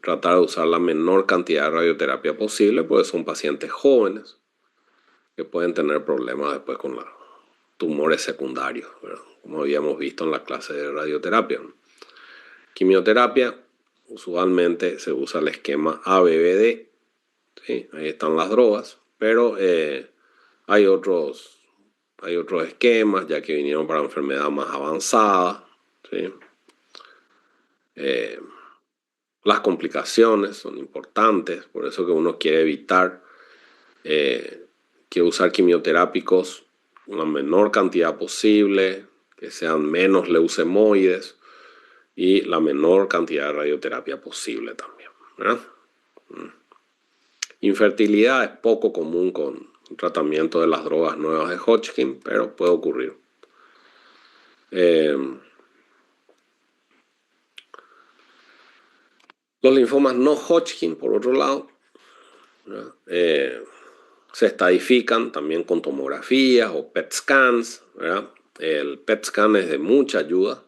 Tratar de usar la menor cantidad de radioterapia posible, porque son pacientes jóvenes que pueden tener problemas después con los tumores secundarios, ¿verdad? Como habíamos visto en la clase de radioterapia. Quimioterapia, usualmente se usa el esquema ABVD, ¿sí? Ahí están las drogas, pero hay otros esquemas ya que vinieron para enfermedad más avanzada, ¿sí? Las complicaciones son importantes, por eso que uno quiere evitar que usar quimioterápicos una menor cantidad posible, que sean menos leucemoides y la menor cantidad de radioterapia posible también, ¿verdad? Infertilidad es poco común con el tratamiento de las drogas nuevas de Hodgkin, pero puede ocurrir. Los linfomas no Hodgkin, por otro lado, se estadifican también con tomografías o PET scans, ¿verdad? El PET scan es de mucha ayuda.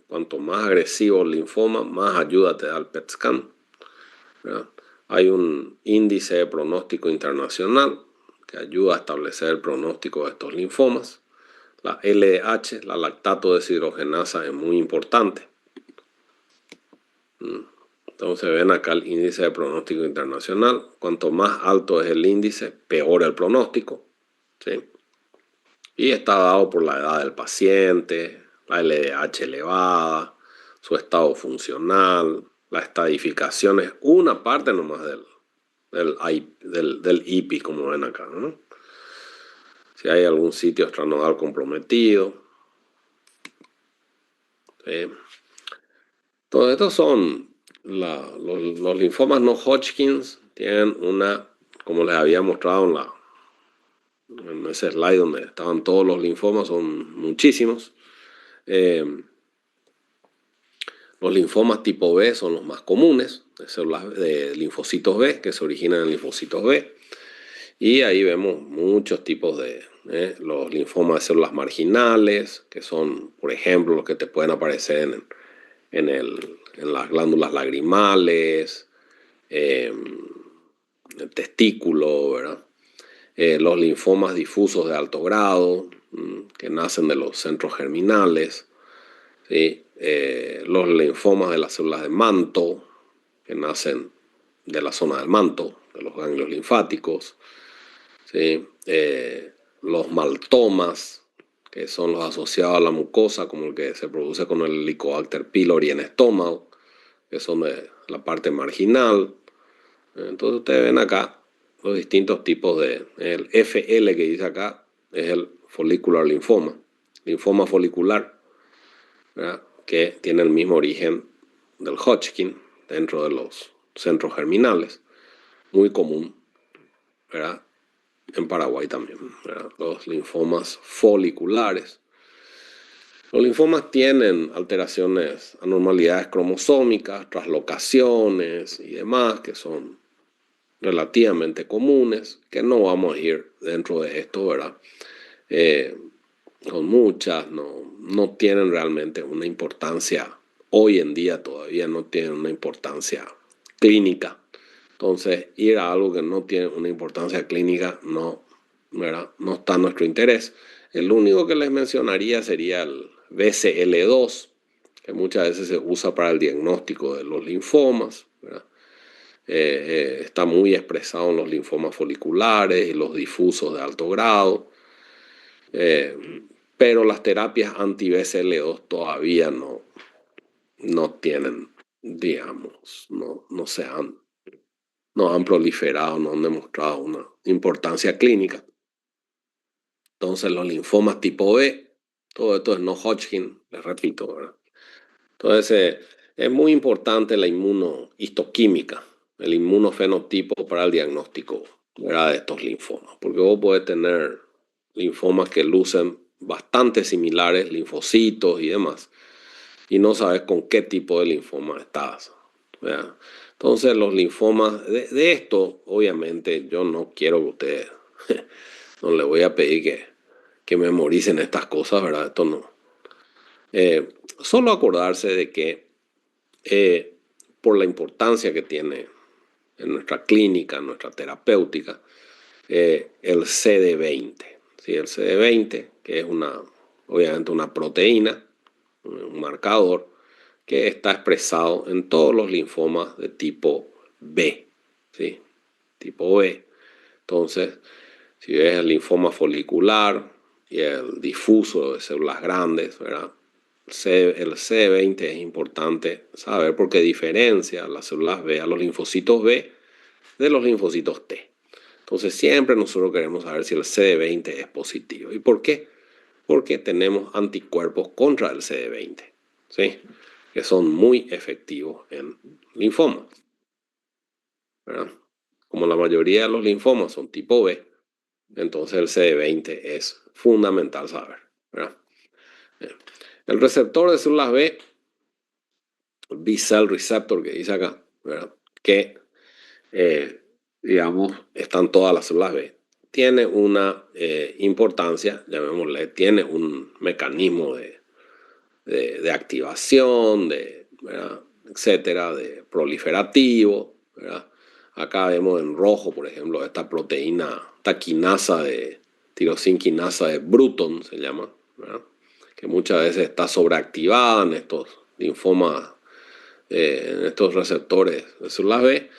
Cuanto más agresivo el linfoma, más ayuda te da el PET scan, ¿verdad? Hay un índice de pronóstico internacional que ayuda a establecer el pronóstico de estos linfomas. La LDH, la lactato deshidrogenasa, es muy importante. Entonces ven acá el índice de pronóstico internacional. Cuanto más alto es el índice, peor el pronóstico, ¿sí? Y está dado por la edad del paciente, la LDH elevada, su estado funcional. La estadificación es una parte nomás del IPI, como ven acá, ¿no? Si hay algún sitio extranodal comprometido. ¿Sí? Todos estos son los linfomas no Hodgkins. Tienen como les había mostrado en ese slide donde estaban todos los linfomas, son muchísimos. Los linfomas tipo B son los más comunes, células de linfocitos B que se originan en linfocitos B. Y ahí vemos muchos tipos de los linfomas de células marginales, que son, por ejemplo, los que te pueden aparecer en las glándulas lagrimales, el testículo, ¿verdad? Los linfomas difusos de alto grado, que nacen de los centros germinales, ¿sí? Los linfomas de las células de manto, que nacen de la zona del manto, de los ganglios linfáticos, ¿sí? Los maltomas, que son los asociados a la mucosa, como el que se produce con el Helicobacter pylori en estómago, que son de la parte marginal. Entonces ustedes ven acá los distintos tipos el FL que dice acá es el follicular linfoma folicular, ¿verdad? Que tiene el mismo origen del Hodgkin dentro de los centros germinales, muy común, ¿verdad? En Paraguay también, ¿verdad? Los linfomas foliculares. Los linfomas tienen alteraciones, anormalidades cromosómicas, traslocaciones y demás que son relativamente comunes, que no vamos a ir dentro de esto, ¿verdad? Con muchas, no tienen realmente una importancia, hoy en día todavía no tienen una importancia clínica. Entonces, ir a algo que no tiene una importancia clínica ¿verdad? No está en nuestro interés. El único que les mencionaría sería el BCL2, que muchas veces se usa para el diagnóstico de los linfomas, ¿verdad? Está muy expresado en los linfomas foliculares y los difusos de alto grado, pero las terapias anti-BCL2 todavía no tienen, digamos, no se han no han proliferado, no han demostrado una importancia clínica. Entonces los linfomas tipo B, todo esto es no Hodgkin, les repito, ¿verdad? Entonces es muy importante la inmunohistoquímica, el inmunofenotipo para el diagnóstico, ¿verdad?, de estos linfomas, porque vos podés tener linfomas que lucen bastante similares, linfocitos y demás, y no sabes con qué tipo de linfoma estás, ¿verdad? Entonces los linfomas, de esto obviamente yo no quiero que ustedes, no les voy a pedir que memoricen estas cosas, ¿verdad? Esto no. Solo acordarse de que por la importancia que tiene en nuestra clínica, en nuestra terapéutica, el CD20. ¿Sí? El CD20, que es obviamente una proteína, un marcador, que está expresado en todos los linfomas de tipo B. ¿Sí? Tipo B. Entonces, si ves el linfoma folicular y el difuso de células grandes, ¿verdad? El CD20 es importante saber porque diferencia las células B a los linfocitos B de los linfocitos T. Entonces siempre nosotros queremos saber si el CD20 es positivo. ¿Y por qué? Porque tenemos anticuerpos contra el CD20, ¿sí? Que son muy efectivos en linfomas, ¿verdad? Como la mayoría de los linfomas son tipo B, entonces el CD20 es fundamental saber, ¿verdad? El receptor de células B, B-cell receptor que dice acá, ¿verdad?, que digamos están todas las células B, tiene una importancia, llamémosle, tiene un mecanismo de activación, ¿verdad?, etcétera, de proliferativo, ¿verdad? Acá vemos en rojo, por ejemplo, esta proteína, esta quinasa de tirosinquinasa de Bruton, se llama, ¿verdad?, que muchas veces está sobreactivada en estos linfomas, en estos receptores de células B.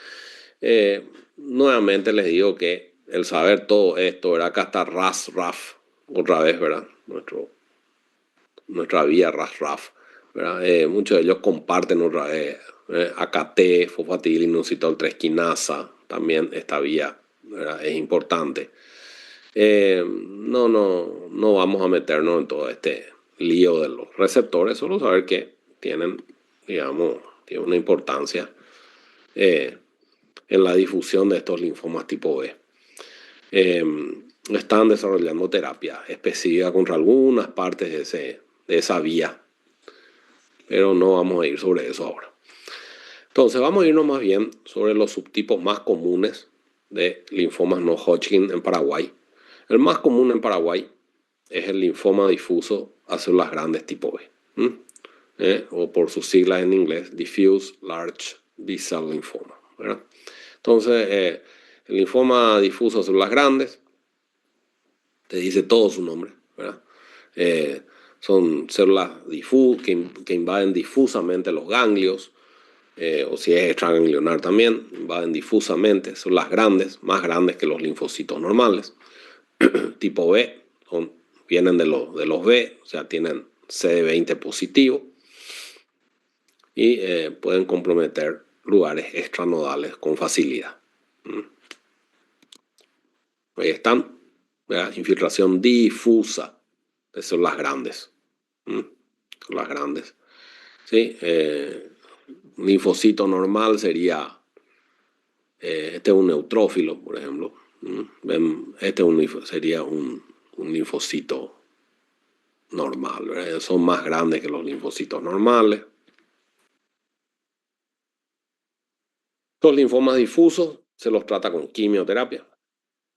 Nuevamente les digo que el saber todo esto, ¿verdad? Acá está RAS-RAF, otra vez, ¿verdad? Nuestra vía RAS-RAF, ¿verdad? Muchos de ellos comparten otra vez AKT, fosfatidilinositol 3 quinasa, también esta vía, ¿verdad?, es importante. No vamos a meternos en todo este lío de los receptores, solo saber que tienen, digamos, tiene una importancia en la difusión de estos linfomas tipo B. Están desarrollando terapia específica contra algunas partes de esa vía, pero no vamos a ir sobre eso ahora. Entonces vamos a irnos más bien sobre los subtipos más comunes de linfomas no Hodgkin en Paraguay. El más común en Paraguay es el linfoma difuso a células grandes tipo B, o por sus siglas en inglés, Diffuse Large B-Cell Lymphoma, ¿verdad? Entonces, el linfoma difuso a células grandes, te dice todo su nombre, ¿verdad? Son células que invaden difusamente los ganglios, o si es extraganglionar también, invaden difusamente, células grandes, más grandes que los linfocitos normales. Tipo B, vienen de los B, o sea, tienen CD20 positivo y pueden comprometer lugares extranodales con facilidad. Ahí están, ¿verdad? Infiltración difusa de células grandes. Células grandes. ¿Sí? Un linfocito normal sería, este es un neutrófilo, por ejemplo. Este sería un linfocito normal, ¿verdad? Son más grandes que los linfocitos normales. Los linfomas difusos se los trata con quimioterapia.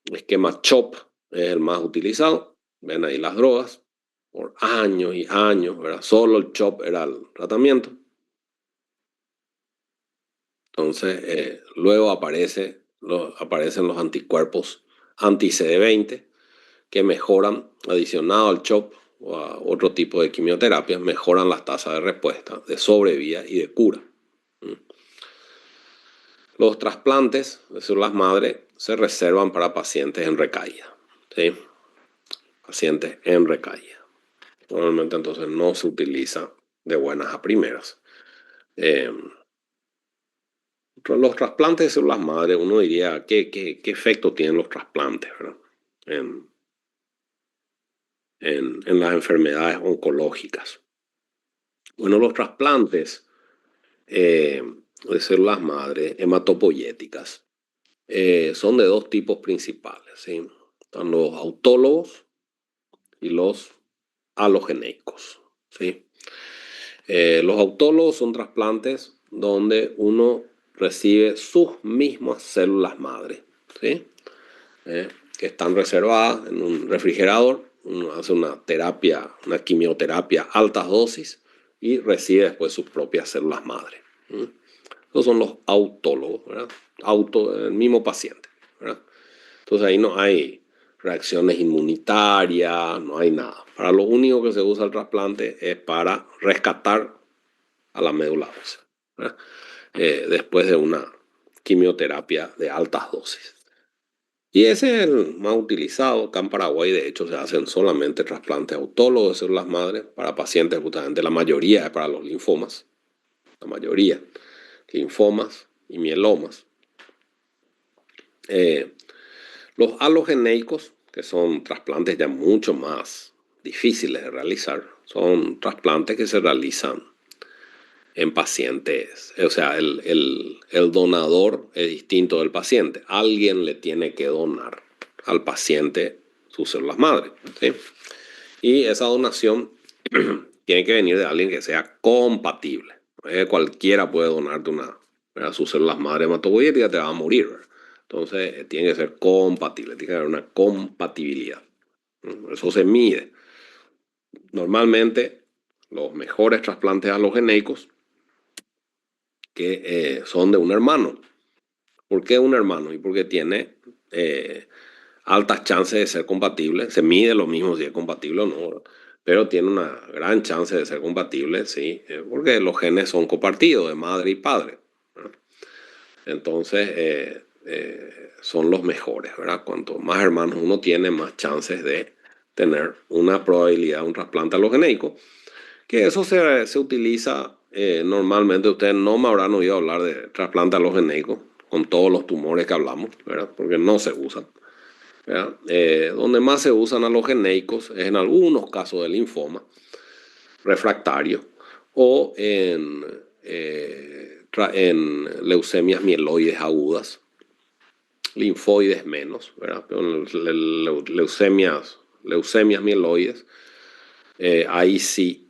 El esquema CHOP es el más utilizado. Ven ahí las drogas. Por años y años, ¿verdad? Solo el CHOP era el tratamiento. Entonces, luego aparecen los anticuerpos anti-CD20 que mejoran, adicionado al CHOP o a otro tipo de quimioterapia, mejoran las tasas de respuesta, de sobrevida y de cura. Los trasplantes de células madre se reservan para pacientes en recaída, ¿sí? Pacientes en recaída. Normalmente entonces no se utiliza de buenas a primeras. Los trasplantes de células madre, uno diría, ¿qué efecto tienen los trasplantes, ¿verdad? En, en las enfermedades oncológicas. Bueno, los trasplantes de células madre hematopoyéticas son de dos tipos principales, ¿sí? Están los autólogos y los alogeneicos, ¿sí? Los autólogos son trasplantes donde uno recibe sus mismas células madre, ¿sí? Eh, que están reservadas en un refrigerador. Uno hace una terapia, una quimioterapia a altas dosis y recibe después sus propias células madre. Esos son los autólogos, ¿verdad? El mismo paciente, ¿verdad? Entonces ahí no hay reacciones inmunitarias, no hay nada. Para lo único que se usa el trasplante es para rescatar a la médula ósea, ¿verdad? Después de una quimioterapia de altas dosis. Y ese es el más utilizado. Acá en Paraguay, de hecho, se hacen solamente trasplantes autólogos de células madres para pacientes, justamente la mayoría es para los linfomas, la mayoría, linfomas y mielomas. Los alogeneicos, que son trasplantes ya mucho más difíciles de realizar, son trasplantes que se realizan en pacientes. O sea, el donador es distinto del paciente. Alguien le tiene que donar al paciente sus células madre, ¿sí? Y esa donación tiene que venir de alguien que sea compatible. Cualquiera puede donarte sus células madre hematopoyéticas, te va a morir, ¿verdad? Entonces tiene que ser compatible, tiene que haber una compatibilidad. Eso se mide. Normalmente los mejores trasplantes alogeneicos que son de un hermano. ¿Por qué un hermano? Y porque tiene altas chances de ser compatible. Se mide lo mismo si es compatible o no, ¿verdad? Pero tiene una gran chance de ser compatible, sí, porque los genes son compartidos de madre y padre, ¿verdad? Entonces, son los mejores, ¿verdad? Cuanto más hermanos uno tiene, más chances de tener una probabilidad de un trasplante alogeneico, que eso se utiliza normalmente. Ustedes no me habrán oído hablar de trasplante alogeneico con todos los tumores que hablamos, ¿verdad? Porque no se usan, ¿verdad? Donde más se usan alogeneicos es en algunos casos de linfoma refractario o en leucemias mieloides agudas, linfoides menos, ¿verdad? Pero leucemias mieloides, ahí sí,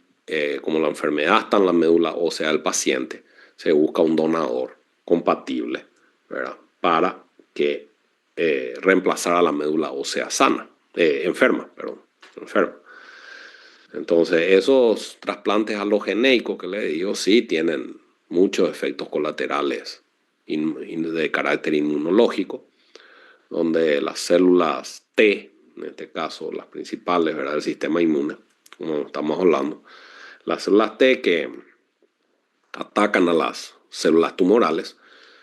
como la enfermedad está en la médula ósea del paciente, se busca un donador compatible, ¿verdad? Para que reemplazar a la médula ósea sana, enferma, perdón, enferma. Entonces, esos trasplantes alogeneicos que le digo, sí tienen muchos efectos colaterales de carácter inmunológico, donde las células T, en este caso las principales, ¿verdad?, del sistema inmune, como estamos hablando, las células T que atacan a las células tumorales,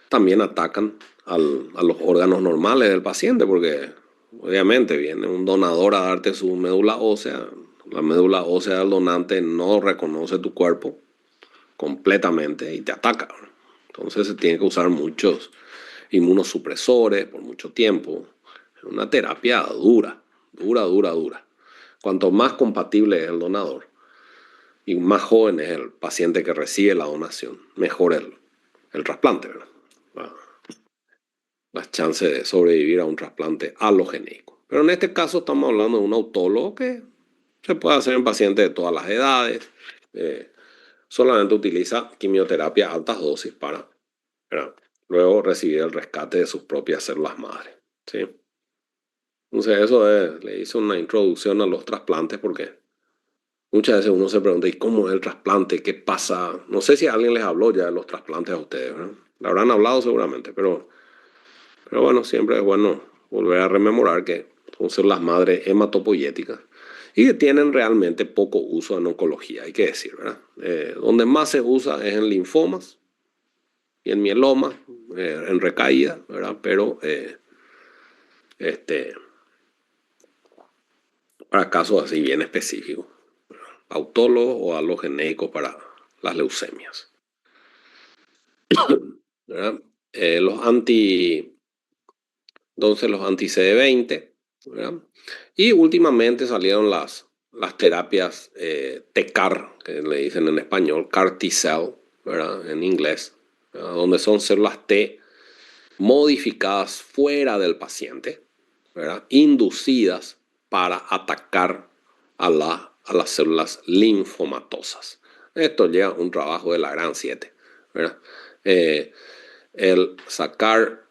también atacan a los órganos normales del paciente, porque obviamente viene un donador a darte su médula ósea, la médula ósea del donante no reconoce tu cuerpo completamente y te ataca. Entonces se tiene que usar muchos inmunosupresores por mucho tiempo. Es una terapia dura, dura, dura, dura. Cuanto más compatible es el donador y más joven es el paciente que recibe la donación, mejor el trasplante, ¿verdad? Las chances de sobrevivir a un trasplante alogenéico. Pero en este caso estamos hablando de un autólogo que se puede hacer en pacientes de todas las edades. eh, Solamente utiliza quimioterapia a altas dosis para luego recibir el rescate de sus propias células madre, ¿sí? Entonces le hice una introducción a los trasplantes porque muchas veces uno se pregunta, ¿y cómo es el trasplante? ¿Qué pasa? No sé si alguien les habló ya de los trasplantes a ustedes, ¿verdad? Le habrán hablado seguramente, pero bueno, siempre es bueno volver a rememorar que son células madres hematopoyéticas y que tienen realmente poco uso en oncología, hay que decir, ¿verdad? Donde más se usa es en linfomas y en mieloma, en recaída, ¿verdad? Pero este, para casos así bien específicos, autólogos o alogeneicos para las leucemias. ¿verdad? Los anti, entonces los anti-CD20, ¿verdad? Y últimamente salieron las terapias TCAR, que le dicen en español, CAR T-cell, ¿verdad? En inglés, ¿verdad? Donde son células T modificadas fuera del paciente, ¿verdad? Inducidas para atacar a las células linfomatosas. Esto lleva un trabajo de la gran 7, ¿verdad? Eh, el sacar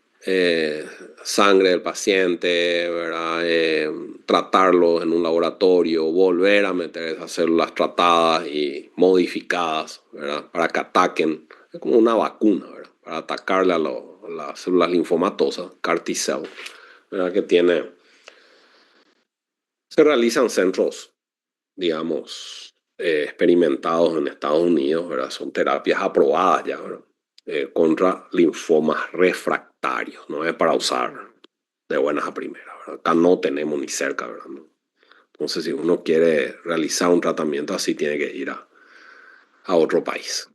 sangre del paciente, ¿verdad? Tratarlo en un laboratorio, volver a meter esas células tratadas y modificadas, ¿verdad? Para que ataquen, es como una vacuna, ¿verdad? Para atacarle a las células linfomatosas, CAR T-cell, ¿verdad? Se realizan centros, digamos, experimentados en Estados Unidos, ¿verdad? Son terapias aprobadas ya, ¿verdad? Contra linfomas refractarios, no es para usar de buenas a primeras, ¿verdad? Acá no tenemos ni cerca, ¿verdad? ¿No? Entonces, si uno quiere realizar un tratamiento así, tiene que ir a otro país.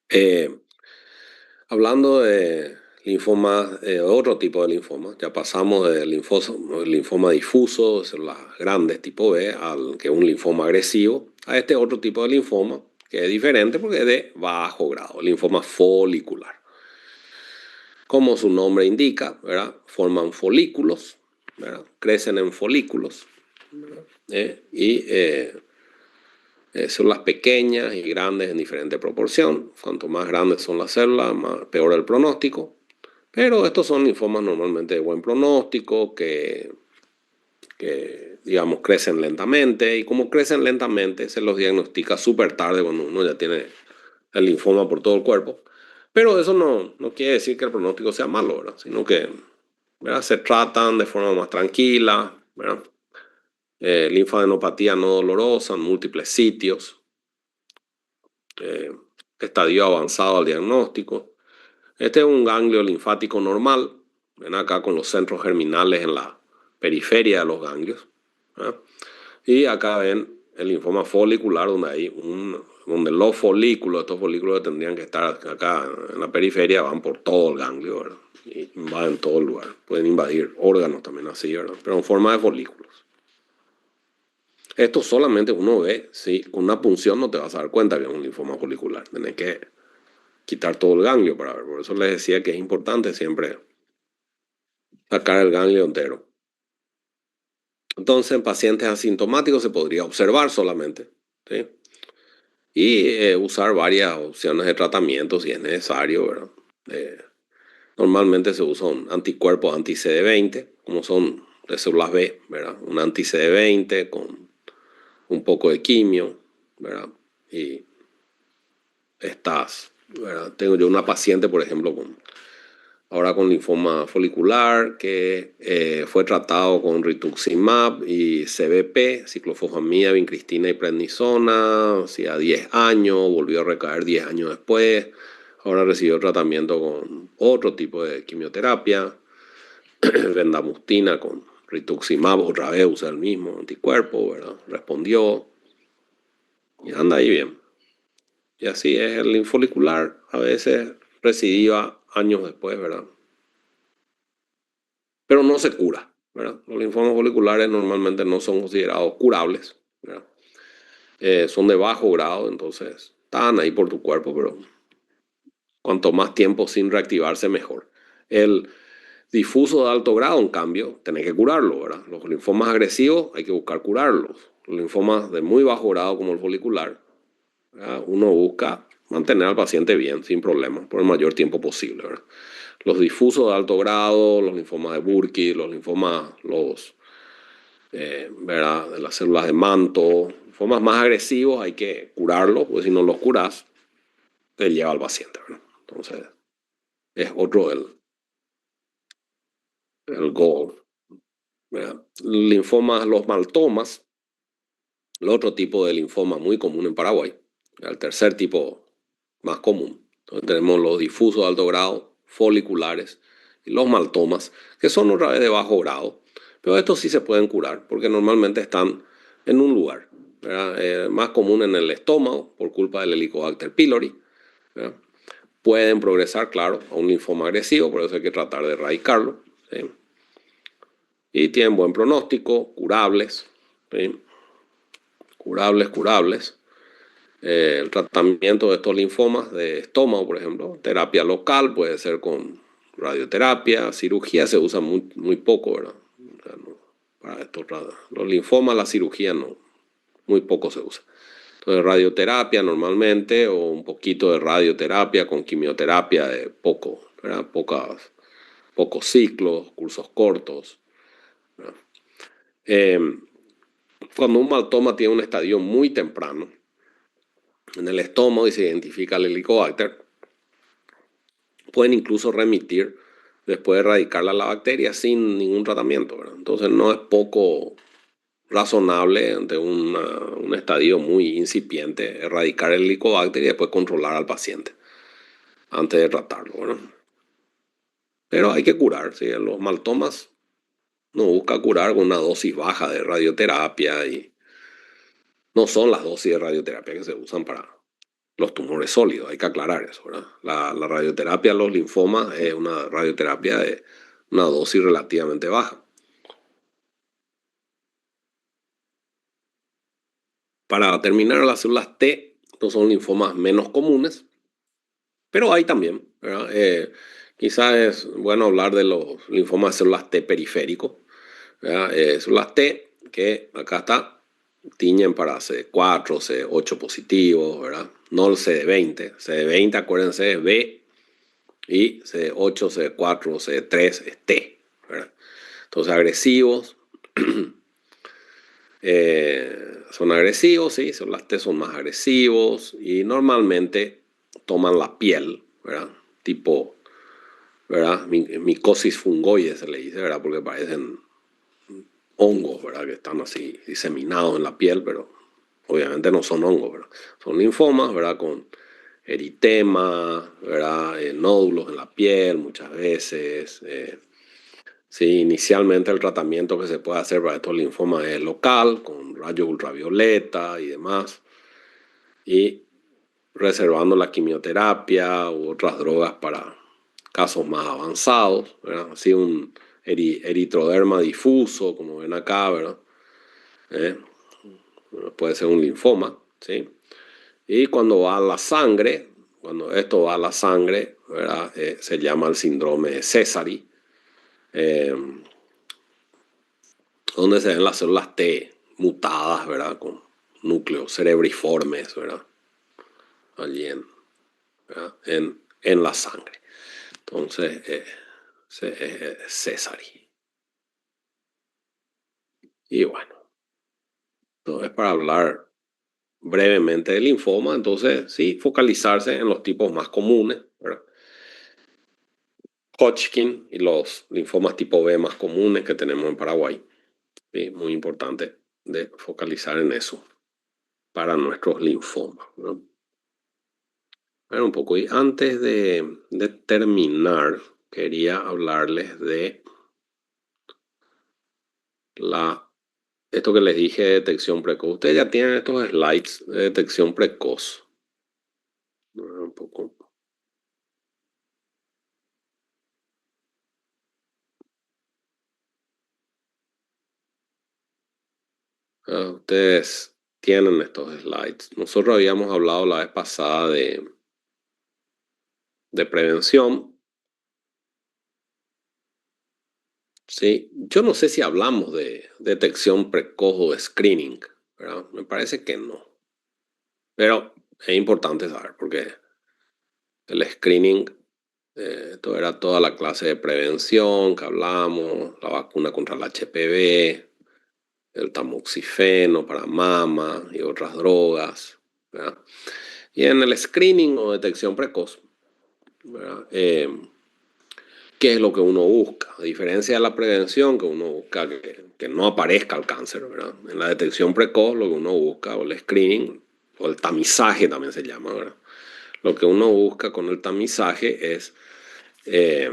Eh, Hablando de linfoma, otro tipo de linfoma, ya pasamos del linfoma difuso, de células grandes tipo B, al que es un linfoma agresivo, a este otro tipo de linfoma, que es diferente porque es de bajo grado, linfoma folicular. Como su nombre indica, ¿verdad? Forman folículos, ¿verdad? Crecen en folículos, ¿verdad? Células pequeñas y grandes en diferente proporción. Cuanto más grandes son las células, peor el pronóstico. Pero estos son linfomas normalmente de buen pronóstico que, digamos, crecen lentamente. Y como crecen lentamente, se los diagnostica súper tarde cuando uno ya tiene el linfoma por todo el cuerpo. Pero eso no quiere decir que el pronóstico sea malo, ¿verdad? Sino que, ¿verdad? Se tratan de forma más tranquila, ¿verdad? Linfadenopatía no dolorosa en múltiples sitios. eh, Estadio avanzado al diagnóstico. Este es un ganglio linfático normal. Ven acá con los centros germinales en la periferia de los ganglios. ¿Eh? Y acá ven el linfoma folicular donde los folículos, estos folículos que tendrían que estar acá en la periferia, van por todo el ganglio, ¿verdad? Y invaden todo el lugar. Pueden invadir órganos también así, ¿verdad? Pero en forma de folículos. Esto solamente uno ve, si con una punción no te vas a dar cuenta que es un linfoma folicular. Tenés que quitar todo el ganglio para ver. Por eso les decía que es importante siempre sacar el ganglio entero. Entonces, en pacientes asintomáticos se podría observar solamente, ¿sí? Y usar varias opciones de tratamiento si es necesario, ¿verdad? Eh, Normalmente se usa un anticuerpo anti-CD20, como son de células B, ¿verdad? Un anti-CD20 con un poco de quimio, ¿verdad? Y ¿verdad? Tengo yo una paciente, por ejemplo, ahora con linfoma folicular, que fue tratado con rituximab y CBP, ciclofosfamida, vincristina y prednisona, hacía 10 años, volvió a recaer 10 años después, ahora recibió tratamiento con otro tipo de quimioterapia, vendamustina con rituximab, otra vez usa el mismo anticuerpo, ¿verdad? Respondió y anda ahí bien. Y así es el linfolicular, a veces recidiva años después, ¿verdad? Pero no se cura, ¿verdad? Los linfomas foliculares normalmente no son considerados curables, ¿verdad? Son de bajo grado, entonces están ahí por tu cuerpo, pero cuanto más tiempo sin reactivarse, mejor. El difuso de alto grado, en cambio, tenés que curarlo, ¿verdad? Los linfomas agresivos hay que buscar curarlos. Los linfomas de muy bajo grado, como el folicular, ¿verdad? Uno busca mantener al paciente bien, sin problemas, por el mayor tiempo posible, ¿verdad? Los difusos de alto grado, los linfomas de Burkitt, los linfomas, ¿verdad? De las células de manto, linfomas más agresivos hay que curarlos, porque si no los curas, te lleva al paciente, ¿verdad? Entonces, es otro el goal, ¿verdad? Linfomas, los maltomas, el otro tipo de linfoma muy común en Paraguay, el tercer tipo más común. Entonces tenemos los difusos de alto grado, foliculares, y los maltomas, que son otra vez de bajo grado. Pero estos sí se pueden curar, porque normalmente están en un lugar. ¿verdad? Más común en el estómago por culpa del Helicobacter pylori, ¿verdad? Pueden progresar, claro, a un linfoma agresivo, por eso hay que tratar de erradicarlo, ¿sí? Y tienen buen pronóstico, curables, ¿sí? Curables. El tratamiento de estos linfomas de estómago, por ejemplo, terapia local puede ser con radioterapia, cirugía se usa muy poco, ¿verdad? O sea, no, para estos, los linfomas, la cirugía no, muy poco se usa. Entonces, radioterapia normalmente, o un poquito de radioterapia con quimioterapia de poco, ¿verdad? Pocos ciclos, cursos cortos, ¿verdad? Eh, Cuando un maltoma tiene un estadio muy temprano en el estómago y se identifica el helicobacter, pueden incluso remitir después de erradicar la bacteria sin ningún tratamiento, ¿verdad? Entonces no es poco razonable ante un estadio muy incipiente erradicar el helicobacter y después controlar al paciente antes de tratarlo, ¿verdad? Pero hay que curar, ¿sí? Los maltomas no busca curar con una dosis baja de radioterapia y no son las dosis de radioterapia que se usan para los tumores sólidos, hay que aclarar eso, ¿verdad? La radioterapia, los linfomas, es una radioterapia de una dosis relativamente baja. Para terminar, las células T no son linfomas menos comunes, pero hay también, ¿verdad? Quizás es bueno hablar de los linfomas de células T periféricos, ¿verdad? Células T que acá está, tiñen para CD4, CD8 positivos, ¿verdad? No el CD20. CD20, acuérdense, es B y CD8, CD4, CD3 es T, ¿verdad? Entonces agresivos, son agresivos, sí, las T son más agresivos y normalmente toman la piel, ¿verdad? Tipo, ¿verdad? Micosis fungoide se le dice, ¿verdad? Porque parecen hongos, ¿verdad? Que están así diseminados en la piel, pero obviamente no son hongos, ¿verdad? Son linfomas, ¿verdad? Con eritema, ¿verdad? Nódulos en la piel muchas veces. Sí, inicialmente el tratamiento que se puede hacer para estos linfomas es local, con rayos ultravioleta y demás, y reservando la quimioterapia u otras drogas para casos más avanzados, ¿verdad? Así un eritroderma difuso, como ven acá, ¿verdad? ¿Eh? Puede ser un linfoma, ¿sí? Y cuando va a la sangre, cuando esto va a la sangre, ¿verdad? Se llama el síndrome de Sézary, eh, donde se ven las células T mutadas, ¿verdad? Con núcleos cerebriformes, ¿verdad? Allí ¿verdad? En la sangre. Entonces, Sézary. Y bueno, esto es para hablar brevemente del linfoma. Entonces, sí, focalizarse en los tipos más comunes, ¿verdad? Hodgkin y los linfomas tipo B más comunes que tenemos en Paraguay. ¿Sí? Muy importante de focalizar en eso para nuestros linfomas, ¿no? Bueno, un poco. Y antes de terminar, quería hablarles de esto que les dije de detección precoz. Ustedes ya tienen estos slides de detección precoz. Un poco. Ustedes tienen estos slides. Nosotros habíamos hablado la vez pasada de prevención. Sí, yo no sé si hablamos de detección precoz o de screening, ¿verdad? Me parece que no. Pero es importante saber porque el screening, esto era toda la clase de prevención que hablamos, la vacuna contra el HPV, el tamoxifeno para mama y otras drogas, ¿verdad? Y en el screening o detección precoz, ¿verdad? ¿Qué es lo que uno busca? A diferencia de la prevención, que uno busca que no aparezca el cáncer, ¿verdad? En la detección precoz, lo que uno busca, o el screening, o el tamizaje también se llama, ¿verdad? Lo que uno busca con el tamizaje es eh,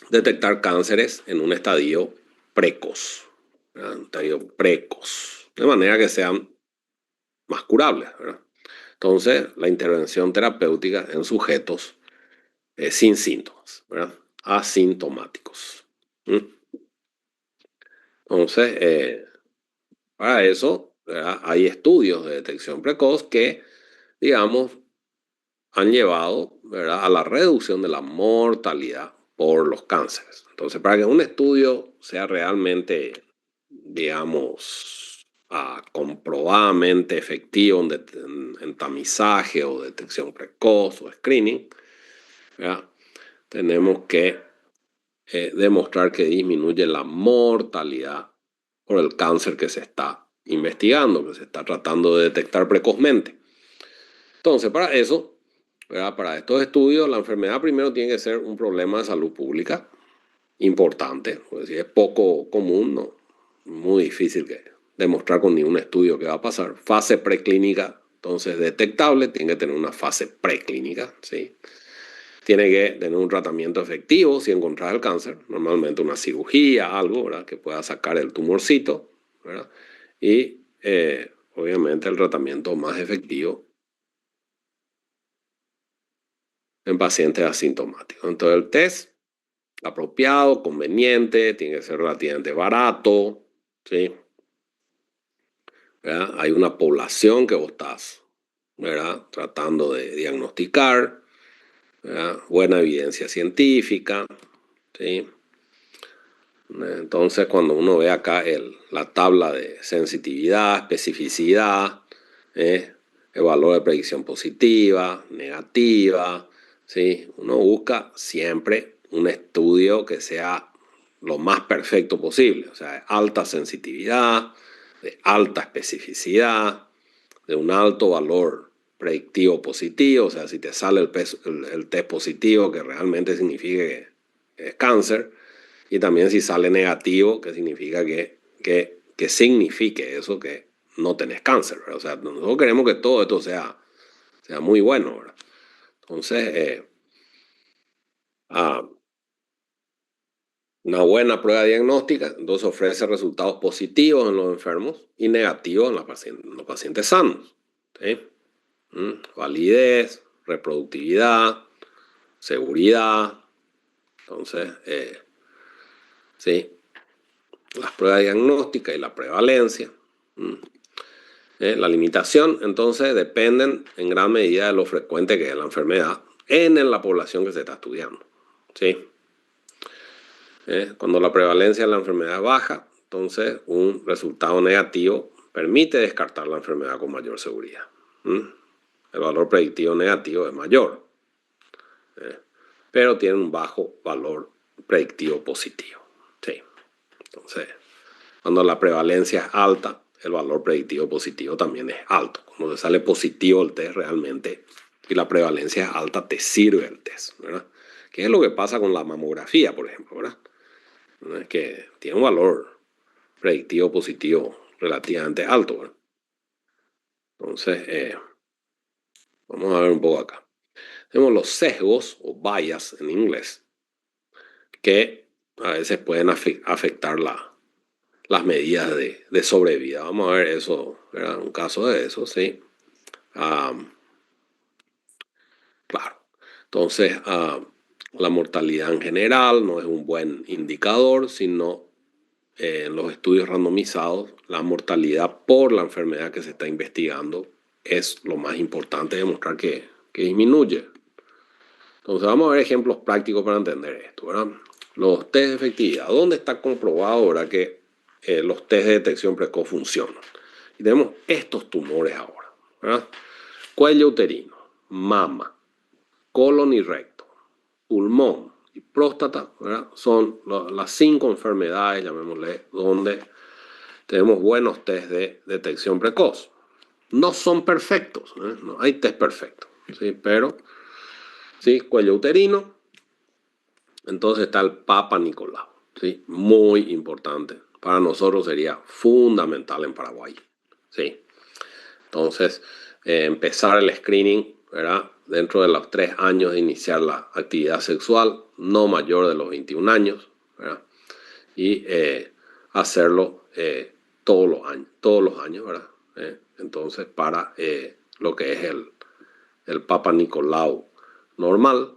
detectar cánceres en un estadio precoz, ¿verdad? Un estadio precoz. de manera que sean más curables, ¿verdad? Entonces, la intervención terapéutica en sujetos sin síntomas, ¿verdad? Asintomáticos. ¿Mm? Entonces, para eso, ¿verdad? Hay estudios de detección precoz que, digamos, han llevado, ¿verdad?, a la reducción de la mortalidad por los cánceres. Entonces, para que un estudio sea realmente, digamos, comprobadamente efectivo en tamizaje o detección precoz o screening, ¿verdad?, tenemos que demostrar que disminuye la mortalidad por el cáncer que se está investigando, que se está tratando de detectar precozmente. Entonces, para eso, ¿verdad?, para estos estudios, la enfermedad primero tiene que ser un problema de salud pública importante, pues si es poco común, no, muy difícil que demostrar con ningún estudio que va a pasar. Fase preclínica, entonces detectable, tiene que tener una fase preclínica, ¿sí? Tiene que tener un tratamiento efectivo si encontrar el cáncer, normalmente una cirugía, algo, ¿verdad?, que pueda sacar el tumorcito, ¿verdad? Y obviamente el tratamiento más efectivo en pacientes asintomáticos. Entonces el test apropiado, conveniente, tiene que ser relativamente barato, ¿sí? ¿Verdad? Hay una población que vos estás, ¿verdad?, tratando de diagnosticar, ¿verdad?, buena evidencia científica, ¿sí? Entonces, cuando uno ve acá la tabla de sensitividad, especificidad, el valor de predicción positiva, negativa, ¿sí?, uno busca siempre un estudio que sea lo más perfecto posible, o sea, de alta sensitividad, de alta especificidad, de un alto valor predictivo positivo, o sea, si te sale el test positivo, que realmente significa que es cáncer, y también si sale negativo, que significa que signifique eso, que no tenés cáncer, ¿verdad? O sea, nosotros queremos que todo esto sea muy bueno, ¿verdad? Entonces, una buena prueba diagnóstica, entonces ofrece resultados positivos en los enfermos y negativos en los pacientes sanos, ¿sí? Validez, reproductividad, seguridad. Entonces, sí, las pruebas diagnósticas y la prevalencia. La limitación, entonces, dependen en gran medida de lo frecuente que es la enfermedad en la población que se está estudiando, ¿sí? Cuando la prevalencia de la enfermedad es baja, entonces un resultado negativo permite descartar la enfermedad con mayor seguridad. El valor predictivo negativo es mayor, pero tiene un bajo valor predictivo positivo, ¿sí? Entonces, cuando la prevalencia es alta, el valor predictivo positivo también es alto. Cuando te sale positivo el test realmente y la prevalencia es alta, te sirve el test, ¿verdad? ¿Qué es lo que pasa con la mamografía, por ejemplo, ¿verdad? Es que tiene un valor predictivo positivo relativamente alto, ¿verdad? Entonces, vamos a ver un poco acá. Tenemos los sesgos o bias en inglés, que a veces pueden afectar las medidas de sobrevida. Vamos a ver eso, ¿verdad? Un caso de eso, sí. Claro. Entonces, la mortalidad en general no es un buen indicador, sino en los estudios randomizados, la mortalidad por la enfermedad que se está investigando es lo más importante, demostrar que disminuye. Entonces, vamos a ver ejemplos prácticos para entender esto, ¿verdad? Los test de efectividad. ¿Dónde está comprobado, verdad, que los test de detección precoz funcionan? Y tenemos estos tumores ahora, ¿verdad? Cuello uterino, mama, colon y recto, pulmón y próstata, ¿verdad? Son las 5 enfermedades, llamémosle, donde tenemos buenos test de detección precoz. No son perfectos, no hay test perfectos, ¿sí? Pero sí, cuello uterino, entonces está el Papa Nicolau, ¿sí? Muy importante. Para nosotros sería fundamental en Paraguay, ¿sí? Entonces, empezar el screening, ¿verdad?, dentro de los 3 años de iniciar la actividad sexual, no mayor de los 21 años, ¿verdad? Y hacerlo todos los años, ¿verdad? Entonces, para lo que es el Papa Nicolau normal,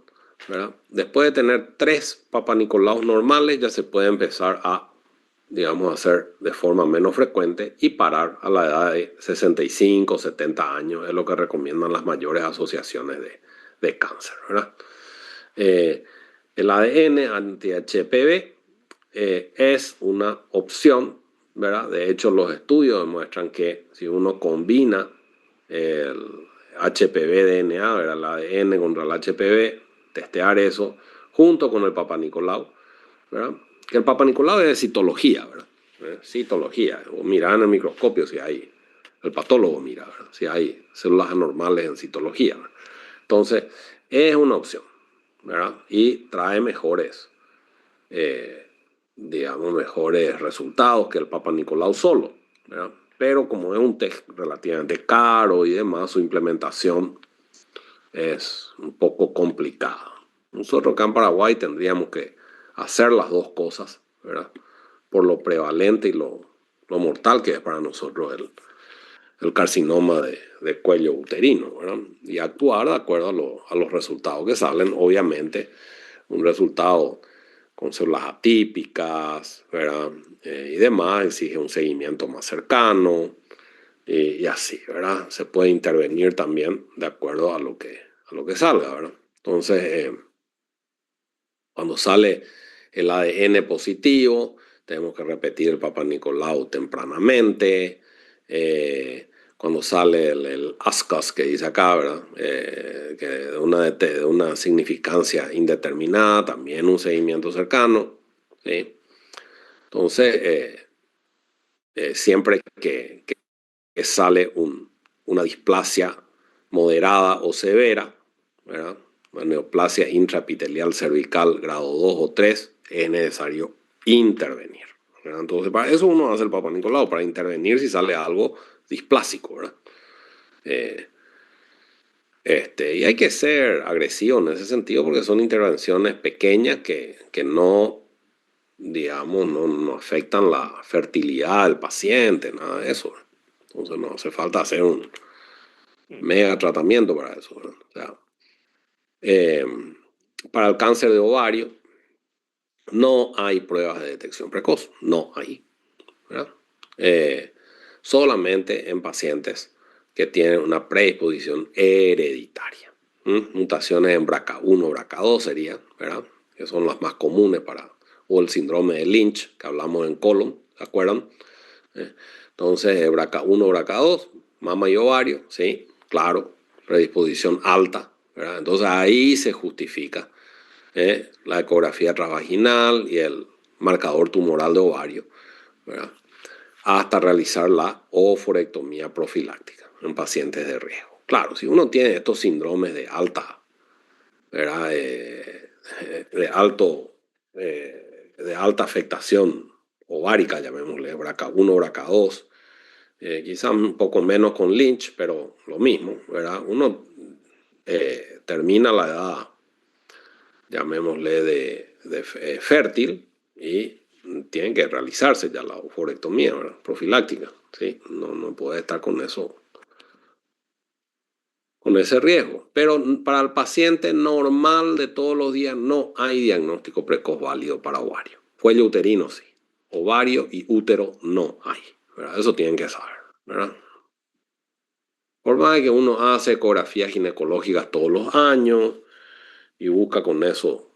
¿verdad? Después de tener 3 Papa Nicolaus normales, ya se puede empezar a, digamos, hacer de forma menos frecuente y parar a la edad de 65, 70 años, es lo que recomiendan las mayores asociaciones de cáncer, ¿verdad? El ADN anti-HPV es una opción, ¿verdad? De hecho, los estudios demuestran que si uno combina el HPV-DNA, ¿verdad? El ADN contra el HPV, testear eso junto con el Papa Nicolau, ¿verdad? Que el Papa Nicolau es de citología, ¿verdad? Citología, o mirar en el microscopio si hay, el patólogo mira, ¿verdad? Si hay células anormales en citología, ¿verdad? Entonces, es una opción, ¿verdad? Y trae mejores, digamos, mejores resultados que el Papa Nicolau solo, ¿verdad? Pero como es un test relativamente caro y demás, su implementación es un poco complicada. Nosotros acá en Paraguay tendríamos que hacer las dos cosas, ¿verdad? Por lo prevalente y lo mortal que es para nosotros el carcinoma de cuello uterino, ¿verdad? Y actuar de acuerdo a los resultados que salen. Obviamente, un resultado con células atípicas, ¿verdad? Y demás, exige un seguimiento más cercano y así, ¿verdad? Se puede intervenir también de acuerdo a lo que salga, ¿verdad? Entonces, cuando sale el ADN positivo, tenemos que repetir el Papa Nicolau tempranamente. Cuando sale el ASCAS que dice acá, ¿verdad? Que de una significancia indeterminada, también un seguimiento cercano, ¿sí? Entonces, siempre que sale una displasia moderada o severa, ¿verdad? Una neoplasia intraepitelial cervical grado 2 o 3, es necesario intervenir, ¿verdad? Entonces, para eso uno hace el Papa Nicolau, para intervenir si sale algo displásico, ¿verdad? Y hay que ser agresivo en ese sentido porque son intervenciones pequeñas que no, digamos, no afectan la fertilidad del paciente, nada de eso. Entonces no hace falta hacer un mega tratamiento para eso, ¿verdad? O sea, para el cáncer de ovario no hay pruebas de detección precoz, no hay, ¿verdad? Solamente en pacientes que tienen una predisposición hereditaria. Mutaciones en BRCA1, BRCA2 serían, ¿verdad? Que son las más comunes o el síndrome de Lynch, que hablamos en colon, ¿se acuerdan? Entonces, BRCA1, BRCA2, mama y ovario, sí, claro, predisposición alta, ¿verdad? Entonces ahí se justifica la ecografía transvaginal y el marcador tumoral de ovario, ¿verdad? Hasta realizar la oophorectomía profiláctica en pacientes de riesgo. Claro, si uno tiene estos síndromes de alta, ¿verdad? De alta afectación ovárica, llamémosle BRCA1, BRCA2, quizás un poco menos con Lynch, pero lo mismo, ¿verdad? Uno termina la edad, llamémosle, de fértil y tienen que realizarse ya la oophorectomía, ¿verdad? Profiláctica, ¿sí? No puede estar con eso, con ese riesgo. Pero para el paciente normal de todos los días no hay diagnóstico precoz válido para ovario. Cuello uterino sí, ovario y útero no hay, ¿verdad? Eso tienen que saber, ¿verdad? Por más que uno hace ecografías ginecológicas todos los años y busca con eso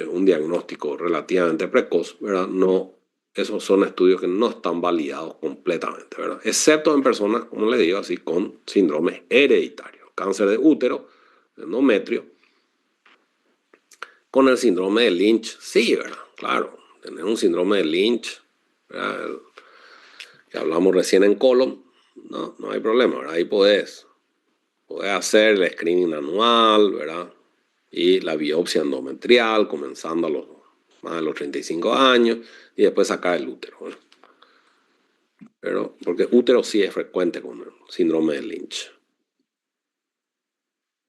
un diagnóstico relativamente precoz, ¿verdad? No, esos son estudios que no están validados completamente, ¿verdad? Excepto en personas, como les digo, así con síndromes hereditarios, cáncer de útero, endometrio, con el síndrome de Lynch, sí, ¿verdad? Claro, tener un síndrome de Lynch, ¿verdad? Que hablamos recién en colon, no hay problema, ¿verdad? Ahí podés hacer el screening anual, ¿verdad? Y la biopsia endometrial, comenzando a más de los 35 años, y después sacar el útero, ¿verdad? Pero, porque útero sí es frecuente con el síndrome de Lynch.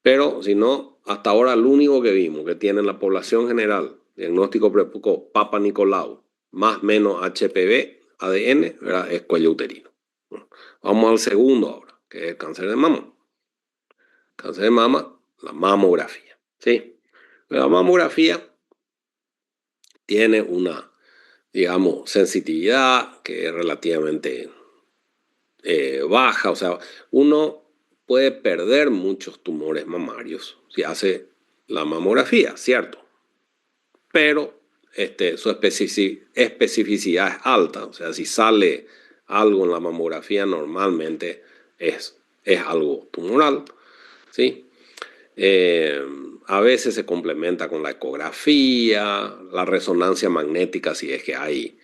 Pero, si no, hasta ahora el único que vimos que tiene en la población general, diagnóstico precoz, Papa Nicolau, más menos HPV, ADN, ¿verdad? Es cuello uterino. Vamos al segundo ahora, que es el cáncer de mama. Cáncer de mama, la mamografía. ¿Sí? La mamografía tiene una, digamos, sensitividad que es relativamente baja. O sea, uno puede perder muchos tumores mamarios si hace la mamografía, ¿cierto? Pero su especificidad es alta. O sea, si sale algo en la mamografía, normalmente es algo tumoral, ¿sí? A veces se complementa con la ecografía, la resonancia magnética, si es que hay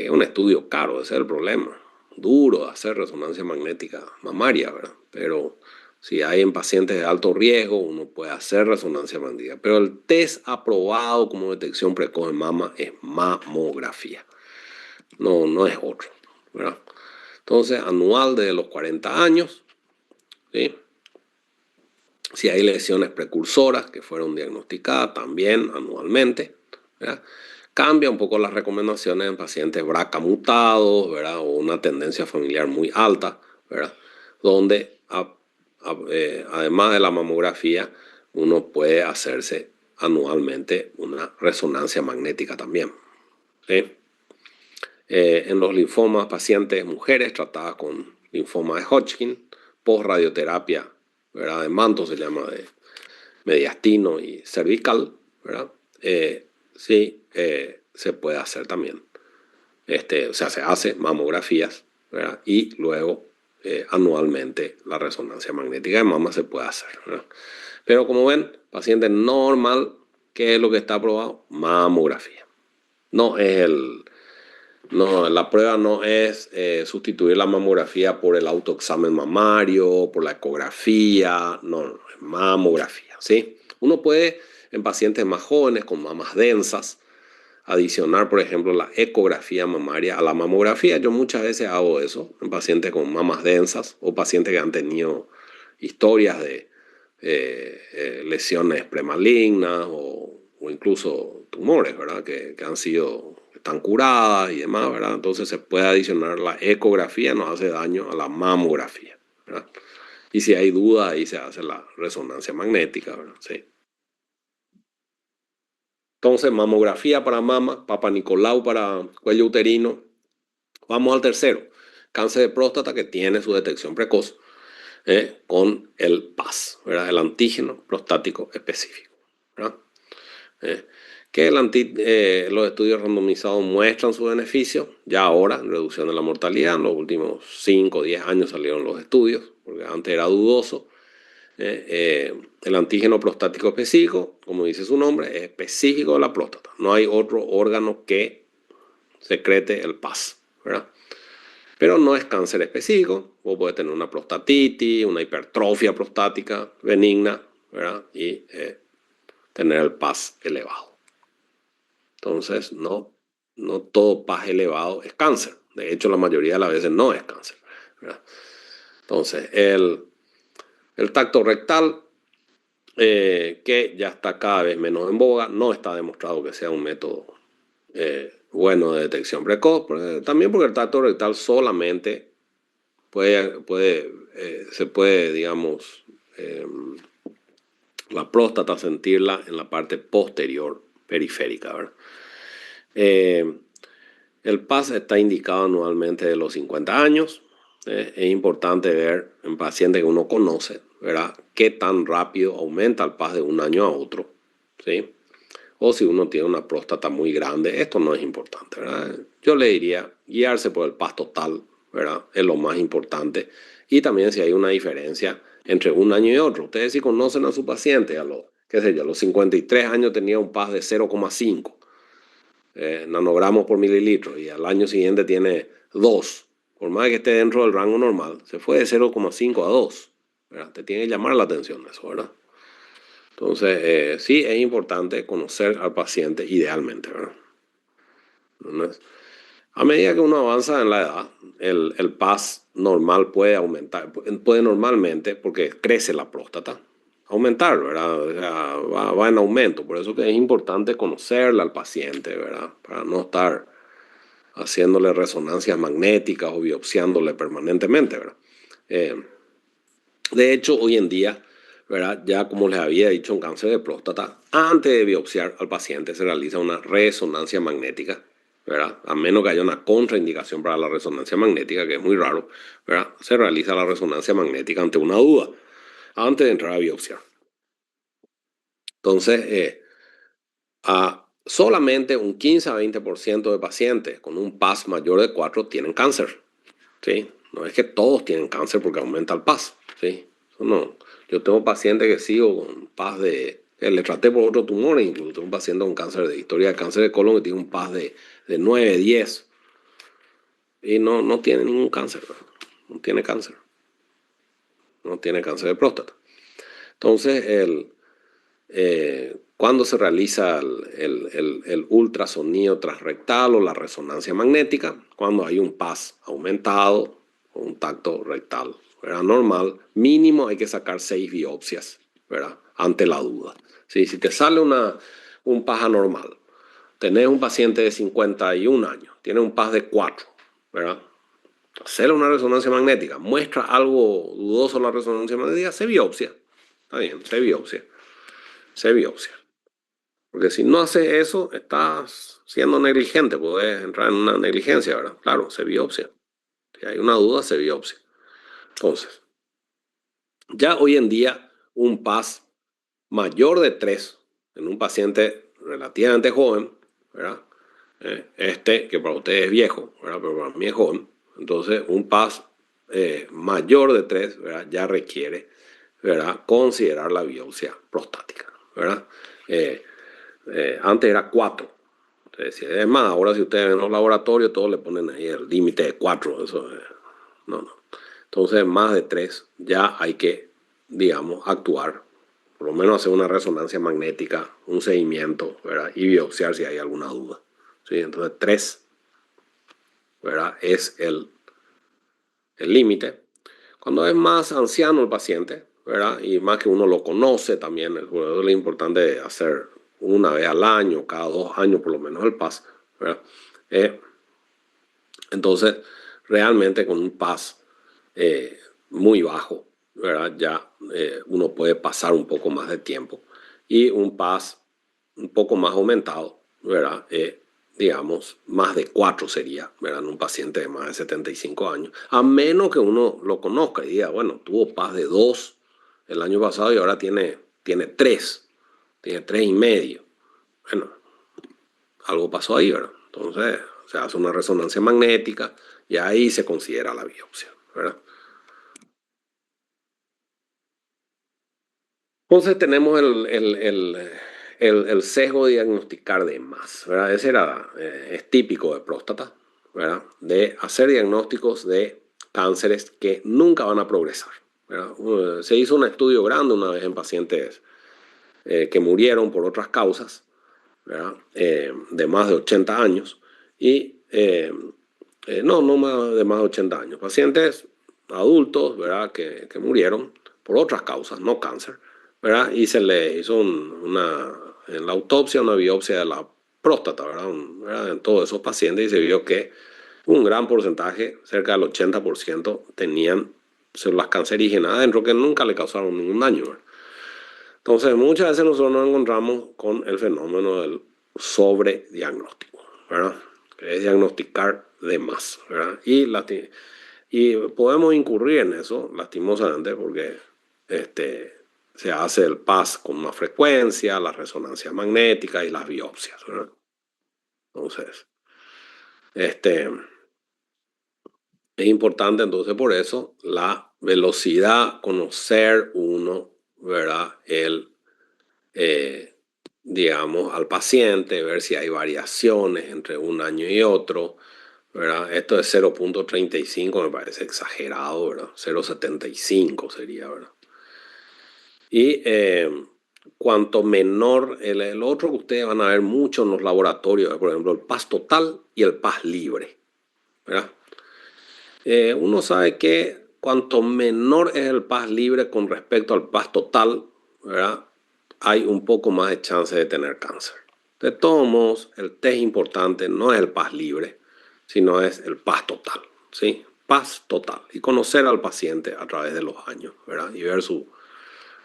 un estudio caro, ese es el problema. Duro de hacer resonancia magnética mamaria, ¿verdad? Pero si hay en pacientes de alto riesgo, uno puede hacer resonancia magnética. Pero el test aprobado como detección precoz de mama es mamografía. No es otro, ¿verdad? Entonces, anual desde los 40 años, ¿sí? Si hay lesiones precursoras que fueron diagnosticadas, también anualmente, ¿verdad? Cambia un poco las recomendaciones en pacientes BRCA mutados, ¿verdad? O una tendencia familiar muy alta, ¿verdad? Donde además de la mamografía, uno puede hacerse anualmente una resonancia magnética también, ¿sí? En los linfomas, pacientes mujeres tratadas con linfoma de Hodgkin, post radioterapia, ¿verdad? De manto se llama, de mediastino y cervical, ¿verdad? Sí, se puede hacer también. O sea, se hace mamografías, ¿verdad? Y luego anualmente la resonancia magnética de mama se puede hacer, ¿verdad? Pero como ven, paciente normal, ¿qué es lo que está aprobado? Mamografía. No es no, la prueba no es sustituir la mamografía por el autoexamen mamario, por la ecografía, no, es mamografía, ¿sí? Uno puede, en pacientes más jóvenes con mamas densas, adicionar, por ejemplo, la ecografía mamaria a la mamografía. Yo muchas veces hago eso en pacientes con mamas densas o pacientes que han tenido historias de lesiones premalignas o incluso tumores, ¿verdad? Que han sido, están curadas y demás, ¿verdad? Entonces se puede adicionar la ecografía, no hace daño a la mamografía, ¿verdad? Y si hay duda, ahí se hace la resonancia magnética, ¿verdad? Sí. Entonces, mamografía para mama, Papa Nicolau para cuello uterino. Vamos al tercero, cáncer de próstata que tiene su detección precoz con el PAS, ¿verdad? El antígeno prostático específico, ¿verdad? Eh, que los estudios randomizados muestran su beneficio, ya ahora, en reducción de la mortalidad, en los últimos 5 o 10 años salieron los estudios, porque antes era dudoso. El antígeno prostático específico, como dice su nombre, es específico de la próstata. No hay otro órgano que secrete el PAS, ¿verdad? Pero no es cáncer específico. Vos podés tener una prostatitis, una hipertrofia prostática benigna, ¿verdad? Y tener el PAS elevado. Entonces, no todo PAS elevado es cáncer. De hecho, la mayoría de las veces no es cáncer, ¿verdad? Entonces, el tacto rectal, que ya está cada vez menos en boga, no está demostrado que sea un método bueno de detección precoz, también porque el tacto rectal solamente se puede, digamos, la próstata sentirla en la parte posterior periférica, ¿verdad? El PAS está indicado anualmente de los 50 años. Es importante ver en pacientes que uno conoce, ¿verdad? Qué tan rápido aumenta el PAS de un año a otro, ¿sí? O si uno tiene una próstata muy grande, esto no es importante, ¿verdad? Yo le diría guiarse por el PAS total, ¿verdad? Es lo más importante. Y también si hay una diferencia entre un año y otro. Ustedes si conocen a su paciente, qué sé yo, a los 53 años tenía un PAS de 0,5 nanogramos por mililitro y al año siguiente tiene 2, por más que esté dentro del rango normal, se fue de 0,5 a 2, ¿verdad? Te tiene que llamar la atención eso, ¿verdad? Entonces, sí es importante conocer al paciente idealmente, ¿verdad? A medida que uno avanza en la edad, el PAS normal puede aumentar, puede normalmente, porque crece la próstata, aumentar, ¿verdad? O sea, va en aumento, por eso que es importante conocerla al paciente, ¿verdad? Para no estar haciéndole resonancias magnéticas o biopsiándole permanentemente, ¿verdad? De hecho, hoy en día, ¿verdad? Ya como les había dicho, en cáncer de próstata, antes de biopsiar al paciente se realiza una resonancia magnética, ¿verdad? A menos que haya una contraindicación para la resonancia magnética, que es muy raro, ¿verdad? Se realiza la resonancia magnética ante una duda, antes de entrar a biopsiar. Entonces, solamente un 15 a 20% de pacientes con un PAS mayor de 4 tienen cáncer, ¿sí? No es que todos tienen cáncer porque aumenta el PAS, ¿sí? Eso no. Yo tengo pacientes que sigo con PAS le traté por otro tumor, incluso tengo un paciente con cáncer de historia de cáncer de colon que tiene un PAS de 9, 10 y no tiene ningún cáncer, ¿verdad? No tiene cáncer, no tiene cáncer de próstata. Entonces, cuando se realiza el ultrasonido transrectal o la resonancia magnética, cuando hay un PAS aumentado o un tacto rectal, ¿verdad? Normal, mínimo hay que sacar 6 biopsias, ¿verdad? Ante la duda. ¿Sí? Si te sale un PAS anormal, tenés un paciente de 51 años, tiene un PAS de 4, ¿verdad? Hacerle una resonancia magnética, muestra algo dudoso la resonancia magnética, se biopsia. Está bien, se biopsia. Se biopsia. Porque si no haces eso, estás siendo negligente, puedes entrar en una negligencia, ¿verdad? Claro, se biopsia. Si hay una duda, se biopsia. Entonces, ya hoy en día, un PAS mayor de 3 en un paciente relativamente joven, ¿verdad? Que para usted es viejo, ¿verdad? Pero para mí es joven. Entonces, un PAS mayor de 3, ¿verdad? Ya requiere, ¿verdad? Considerar la biopsia prostática, ¿verdad? Antes era 4. Es más, ahora si ustedes ven los laboratorios, todos le ponen ahí el límite de 4. Eso, no. Entonces, más de 3, ya hay que, digamos, actuar. Por lo menos hacer una resonancia magnética, un seguimiento, ¿verdad? Y biopsiar si hay alguna duda. ¿Sí? Entonces, 3, ¿verdad? Es el límite. Cuando es más anciano el paciente, ¿verdad? Y más que uno lo conoce también, es lo importante hacer una vez al año, cada 2 años por lo menos el PAS, ¿verdad? Entonces, realmente con un PAS muy bajo, ¿verdad? Ya uno puede pasar un poco más de tiempo. Y un PAS un poco más aumentado, ¿verdad? Digamos, más de 4 sería, ¿verdad? En un paciente de más de 75 años. A menos que uno lo conozca y diga, bueno, tuvo PAS de 2 el año pasado y ahora tiene 3, tiene 3,5. Bueno, algo pasó ahí, ¿verdad? Entonces, se hace una resonancia magnética y ahí se considera la biopsia, ¿verdad? Entonces tenemos el sesgo de diagnosticar de más, ¿verdad? Ese es típico de próstata, ¿verdad? De hacer diagnósticos de cánceres que nunca van a progresar, ¿verdad? Se hizo un estudio grande una vez en pacientes que murieron por otras causas, ¿verdad? De más de 80 años y no más de más de 80 años, pacientes adultos, ¿verdad? Que murieron por otras causas, no cáncer, ¿verdad? Y se le hizo en la autopsia una biopsia de la próstata, ¿verdad? En todos esos pacientes y se vio que un gran porcentaje, cerca del 80%, tenían células cancerígenas adentro que nunca le causaron ningún daño, ¿verdad? Entonces, muchas veces nosotros nos encontramos con el fenómeno del sobrediagnóstico, ¿verdad? Que es diagnosticar de más, ¿verdad? Y podemos incurrir en eso, lastimosamente, porque se hace el PAS con más frecuencia, la resonancia magnética y las biopsias, ¿verdad? Entonces, este, es importante entonces por eso la velocidad, conocer uno, ¿verdad? Eh, digamos, al paciente, ver si hay variaciones entre un año y otro, ¿verdad? Esto de 0,35 me parece exagerado, ¿verdad? 0,75 sería, ¿verdad? Y cuanto menor, el otro que ustedes van a ver mucho en los laboratorios, por ejemplo, el PAS total y el PAS libre, ¿verdad? Uno sabe que cuanto menor es el PAS libre con respecto al PAS total, ¿verdad? Hay un poco más de chance de tener cáncer. De todos modos, el test importante no es el PAS libre, sino es el paz total, ¿sí? Paz total. Y conocer al paciente a través de los años, ¿verdad? Y ver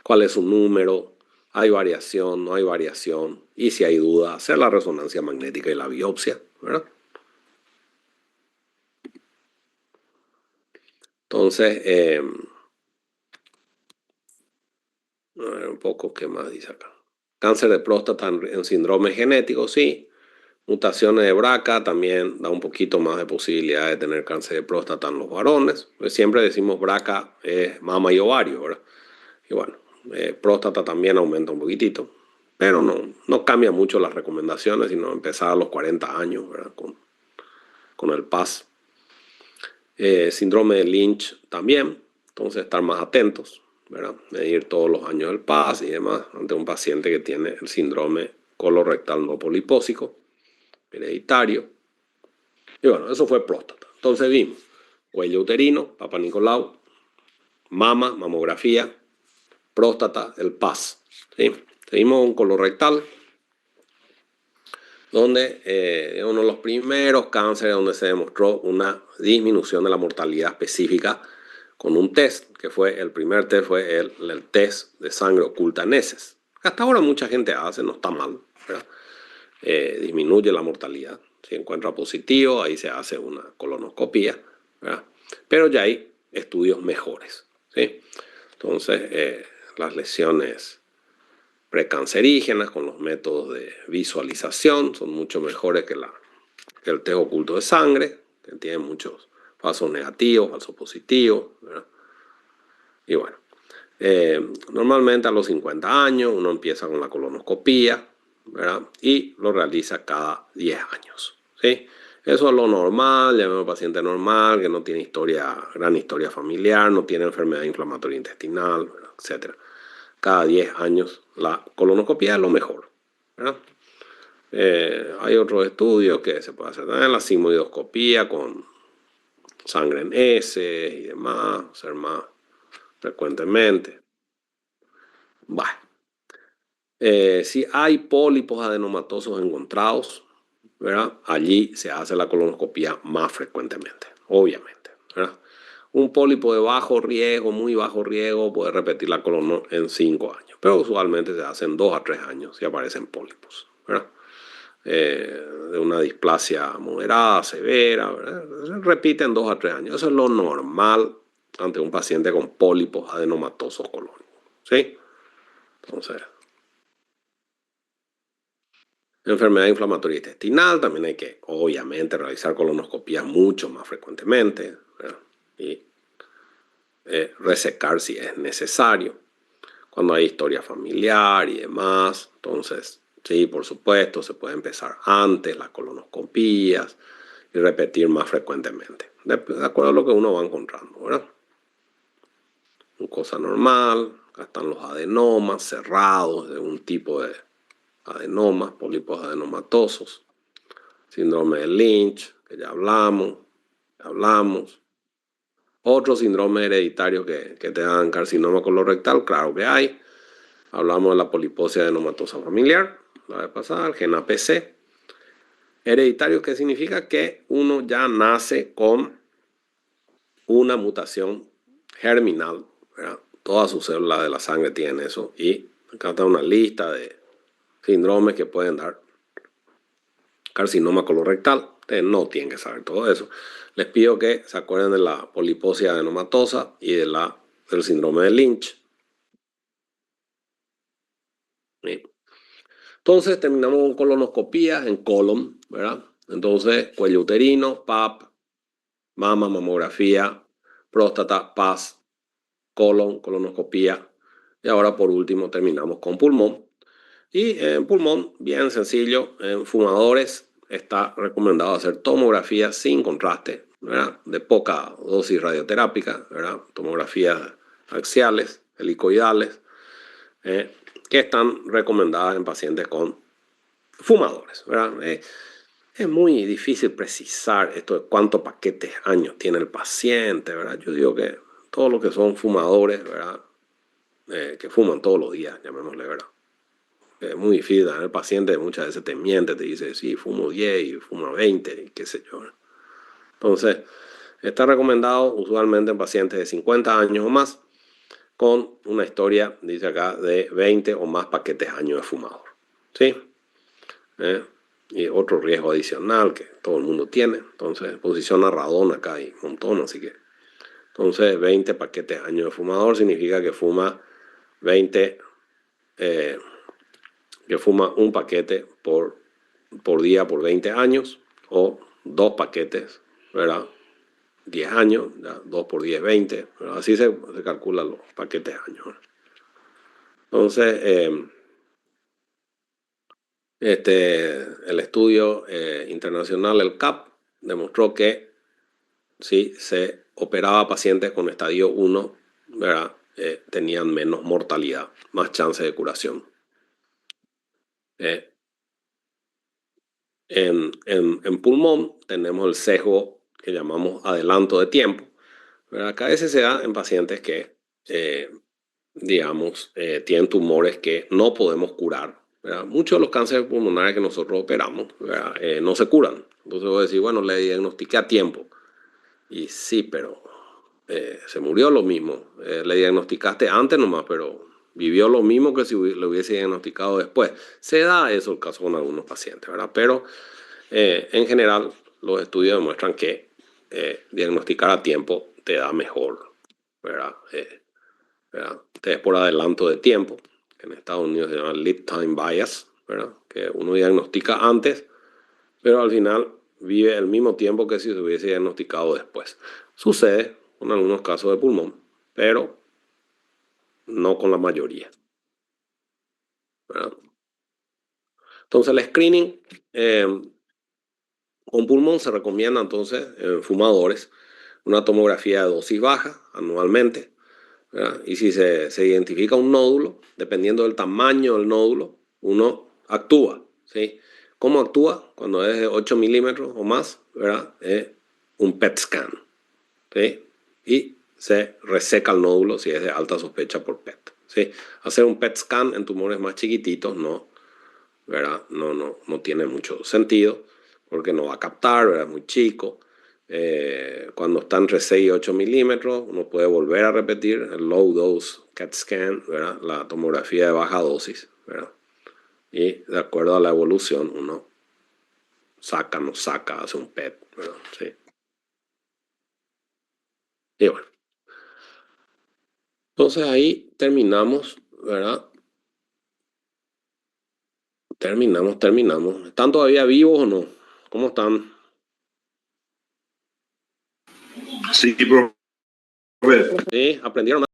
cuál es su número, hay variación, no hay variación, y si hay duda, hacer la resonancia magnética y la biopsia, ¿verdad? Entonces, a ver un poco qué más dice acá. Cáncer de próstata en síndrome genético, sí. Mutaciones de BRCA también da un poquito más de posibilidad de tener cáncer de próstata en los varones. Pues siempre decimos BRCA es mama y ovario, ¿verdad? Y bueno, próstata también aumenta un poquitito, pero no cambia mucho las recomendaciones, sino empezar a los 40 años, ¿verdad? Con el PAS. Síndrome de Lynch también, entonces estar más atentos, ¿verdad? Medir todos los años el PAS y demás ante un paciente que tiene el síndrome colorectal no polipósico, hereditario. Y bueno, eso fue próstata. Entonces vimos cuello uterino, Papa Nicolau, mama, mamografía, próstata, el PAS. ¿Sí? Seguimos un colorectal, donde uno de los primeros cánceres donde se demostró una disminución de la mortalidad específica con un test, que fue el primer test, fue el test de sangre oculta en heces. Hasta ahora mucha gente hace, no está mal, ¿verdad? Disminuye la mortalidad. Si encuentra positivo, ahí se hace una colonoscopia, ¿verdad? Pero ya hay estudios mejores, ¿sí? Entonces, las lesiones precancerígenas con los métodos de visualización son mucho mejores que el test oculto de sangre, que tiene muchos falsos negativos, falsos positivos, ¿verdad? Y bueno, normalmente a los 50 años uno empieza con la colonoscopía, ¿verdad? Y lo realiza cada 10 años, ¿sí? Eso es lo normal, llamamos paciente normal, que no tiene gran historia familiar, no tiene enfermedad inflamatoria intestinal, etc. Cada 10 años la colonoscopia es lo mejor, ¿verdad? Hay otros estudios que se puede hacer también, la sigmoidoscopía con sangre en heces y demás, hacer más frecuentemente. Bueno, si hay pólipos adenomatosos encontrados, ¿verdad? Allí se hace la colonoscopia más frecuentemente, obviamente, ¿verdad? Un pólipo de bajo riesgo, muy bajo riesgo, puede repetir la colono en 5 años, pero usualmente se hace en 2 a 3 años si aparecen pólipos, ¿verdad? De una displasia moderada, severa, ¿verdad? Se repite en 2 a 3 años. Eso es lo normal ante un paciente con pólipos adenomatosos colónicos, ¿sí? Entonces, enfermedad inflamatoria intestinal, también hay que, obviamente, realizar colonoscopías mucho más frecuentemente, ¿verdad? Y resecar si es necesario. Cuando hay historia familiar y demás, entonces, sí, por supuesto, se puede empezar antes las colonoscopías y repetir más frecuentemente, de acuerdo a lo que uno va encontrando, ¿verdad? Cosa normal, acá están los adenomas cerrados de un tipo de adenomas, pólipos adenomatosos, síndrome de Lynch, que ya hablamos. Otro síndrome hereditario que te dan carcinoma colorectal, claro que hay. Hablamos de la poliposia adenomatosa familiar, la vez pasada, el gen APC. Hereditario, que significa que uno ya nace con una mutación germinal, ¿verdad? Todas sus células de la sangre tienen eso. Y acá está una lista de síndromes que pueden dar carcinoma colorectal. Ustedes no tienen que saber todo eso. Les pido que se acuerden de la poliposia adenomatosa y del síndrome de Lynch. ¿Sí? Entonces terminamos con colonoscopías en colon, ¿verdad? Entonces, cuello uterino, PAP, mama, mamografía, próstata, PAS, colon, colonoscopía. Y ahora por último terminamos con pulmón. Y en pulmón, bien sencillo, en fumadores está recomendado hacer tomografía sin contraste, ¿verdad? De poca dosis radioterápica, ¿verdad? Tomografías axiales, helicoidales, que están recomendadas en pacientes con fumadores, ¿verdad? Es muy difícil precisar esto de cuántos paquetes años tiene el paciente, ¿verdad? Yo digo que todos los que son fumadores, ¿verdad? Que fuman todos los días, llamémosle, ¿verdad? Es muy difícil, el paciente muchas veces te miente, te dice, sí, fumo 10 y fumo 20, y qué sé yo, ¿verdad? Entonces, está recomendado usualmente en pacientes de 50 años o más con una historia, dice acá, de 20 o más paquetes años de fumador. ¿Sí? Y otro riesgo adicional que todo el mundo tiene. Entonces, posición a radón acá hay un montón, así que. Entonces, 20 paquetes años de fumador significa que fuma 20, que fuma un paquete por día por 20 años o 2 paquetes, ¿verdad? 10 años, ¿ya? 2 por 10, 20, ¿verdad? Así se calculan los paquetes años, ¿verdad? Entonces, el estudio internacional, el CAP, demostró que si se operaba a pacientes con estadio 1, ¿verdad? Tenían menos mortalidad, más chance de curación. En pulmón tenemos el sesgo que llamamos adelanto de tiempo, ¿verdad? Acá ese se da en pacientes que, digamos, tienen tumores que no podemos curar, ¿verdad? Muchos de los cánceres pulmonares que nosotros operamos, ¿verdad? No se curan. Entonces voy a decir, bueno, le diagnostiqué a tiempo. Y sí, pero se murió lo mismo. Le diagnosticaste antes nomás, pero vivió lo mismo que si lo hubiese diagnosticado después. Se da eso el caso con algunos pacientes, ¿verdad? Pero en general los estudios demuestran que diagnosticar a tiempo te da mejor, ¿verdad? ¿Verdad? Es por adelanto de tiempo, que en Estados Unidos se llama lead time bias, ¿verdad? Que uno diagnostica antes, pero al final vive el mismo tiempo que si se hubiese diagnosticado después. Sucede con algunos casos de pulmón, pero no con la mayoría, ¿verdad? Entonces el screening con pulmón se recomienda entonces en fumadores una tomografía de dosis baja anualmente, ¿verdad? Y si se identifica un nódulo, dependiendo del tamaño del nódulo, uno actúa, ¿sí? ¿Cómo actúa? Cuando es de 8 milímetros o más, ¿verdad? Un PET scan, ¿sí? Y se reseca el nódulo si es de alta sospecha por PET, ¿sí? Hacer un PET scan en tumores más chiquititos no, ¿verdad? No tiene mucho sentido porque no va a captar, ¿verdad? Es muy chico. Cuando está entre 6 y 8 milímetros, uno puede volver a repetir el low dose CAT scan, ¿verdad? La tomografía de baja dosis, ¿verdad? Y de acuerdo a la evolución, uno no saca, hace un PET, ¿verdad? Sí. Y bueno, entonces ahí terminamos, ¿verdad? Terminamos. ¿Están todavía vivos o no? ¿Cómo están? Sí, profe. Sí, aprendieron.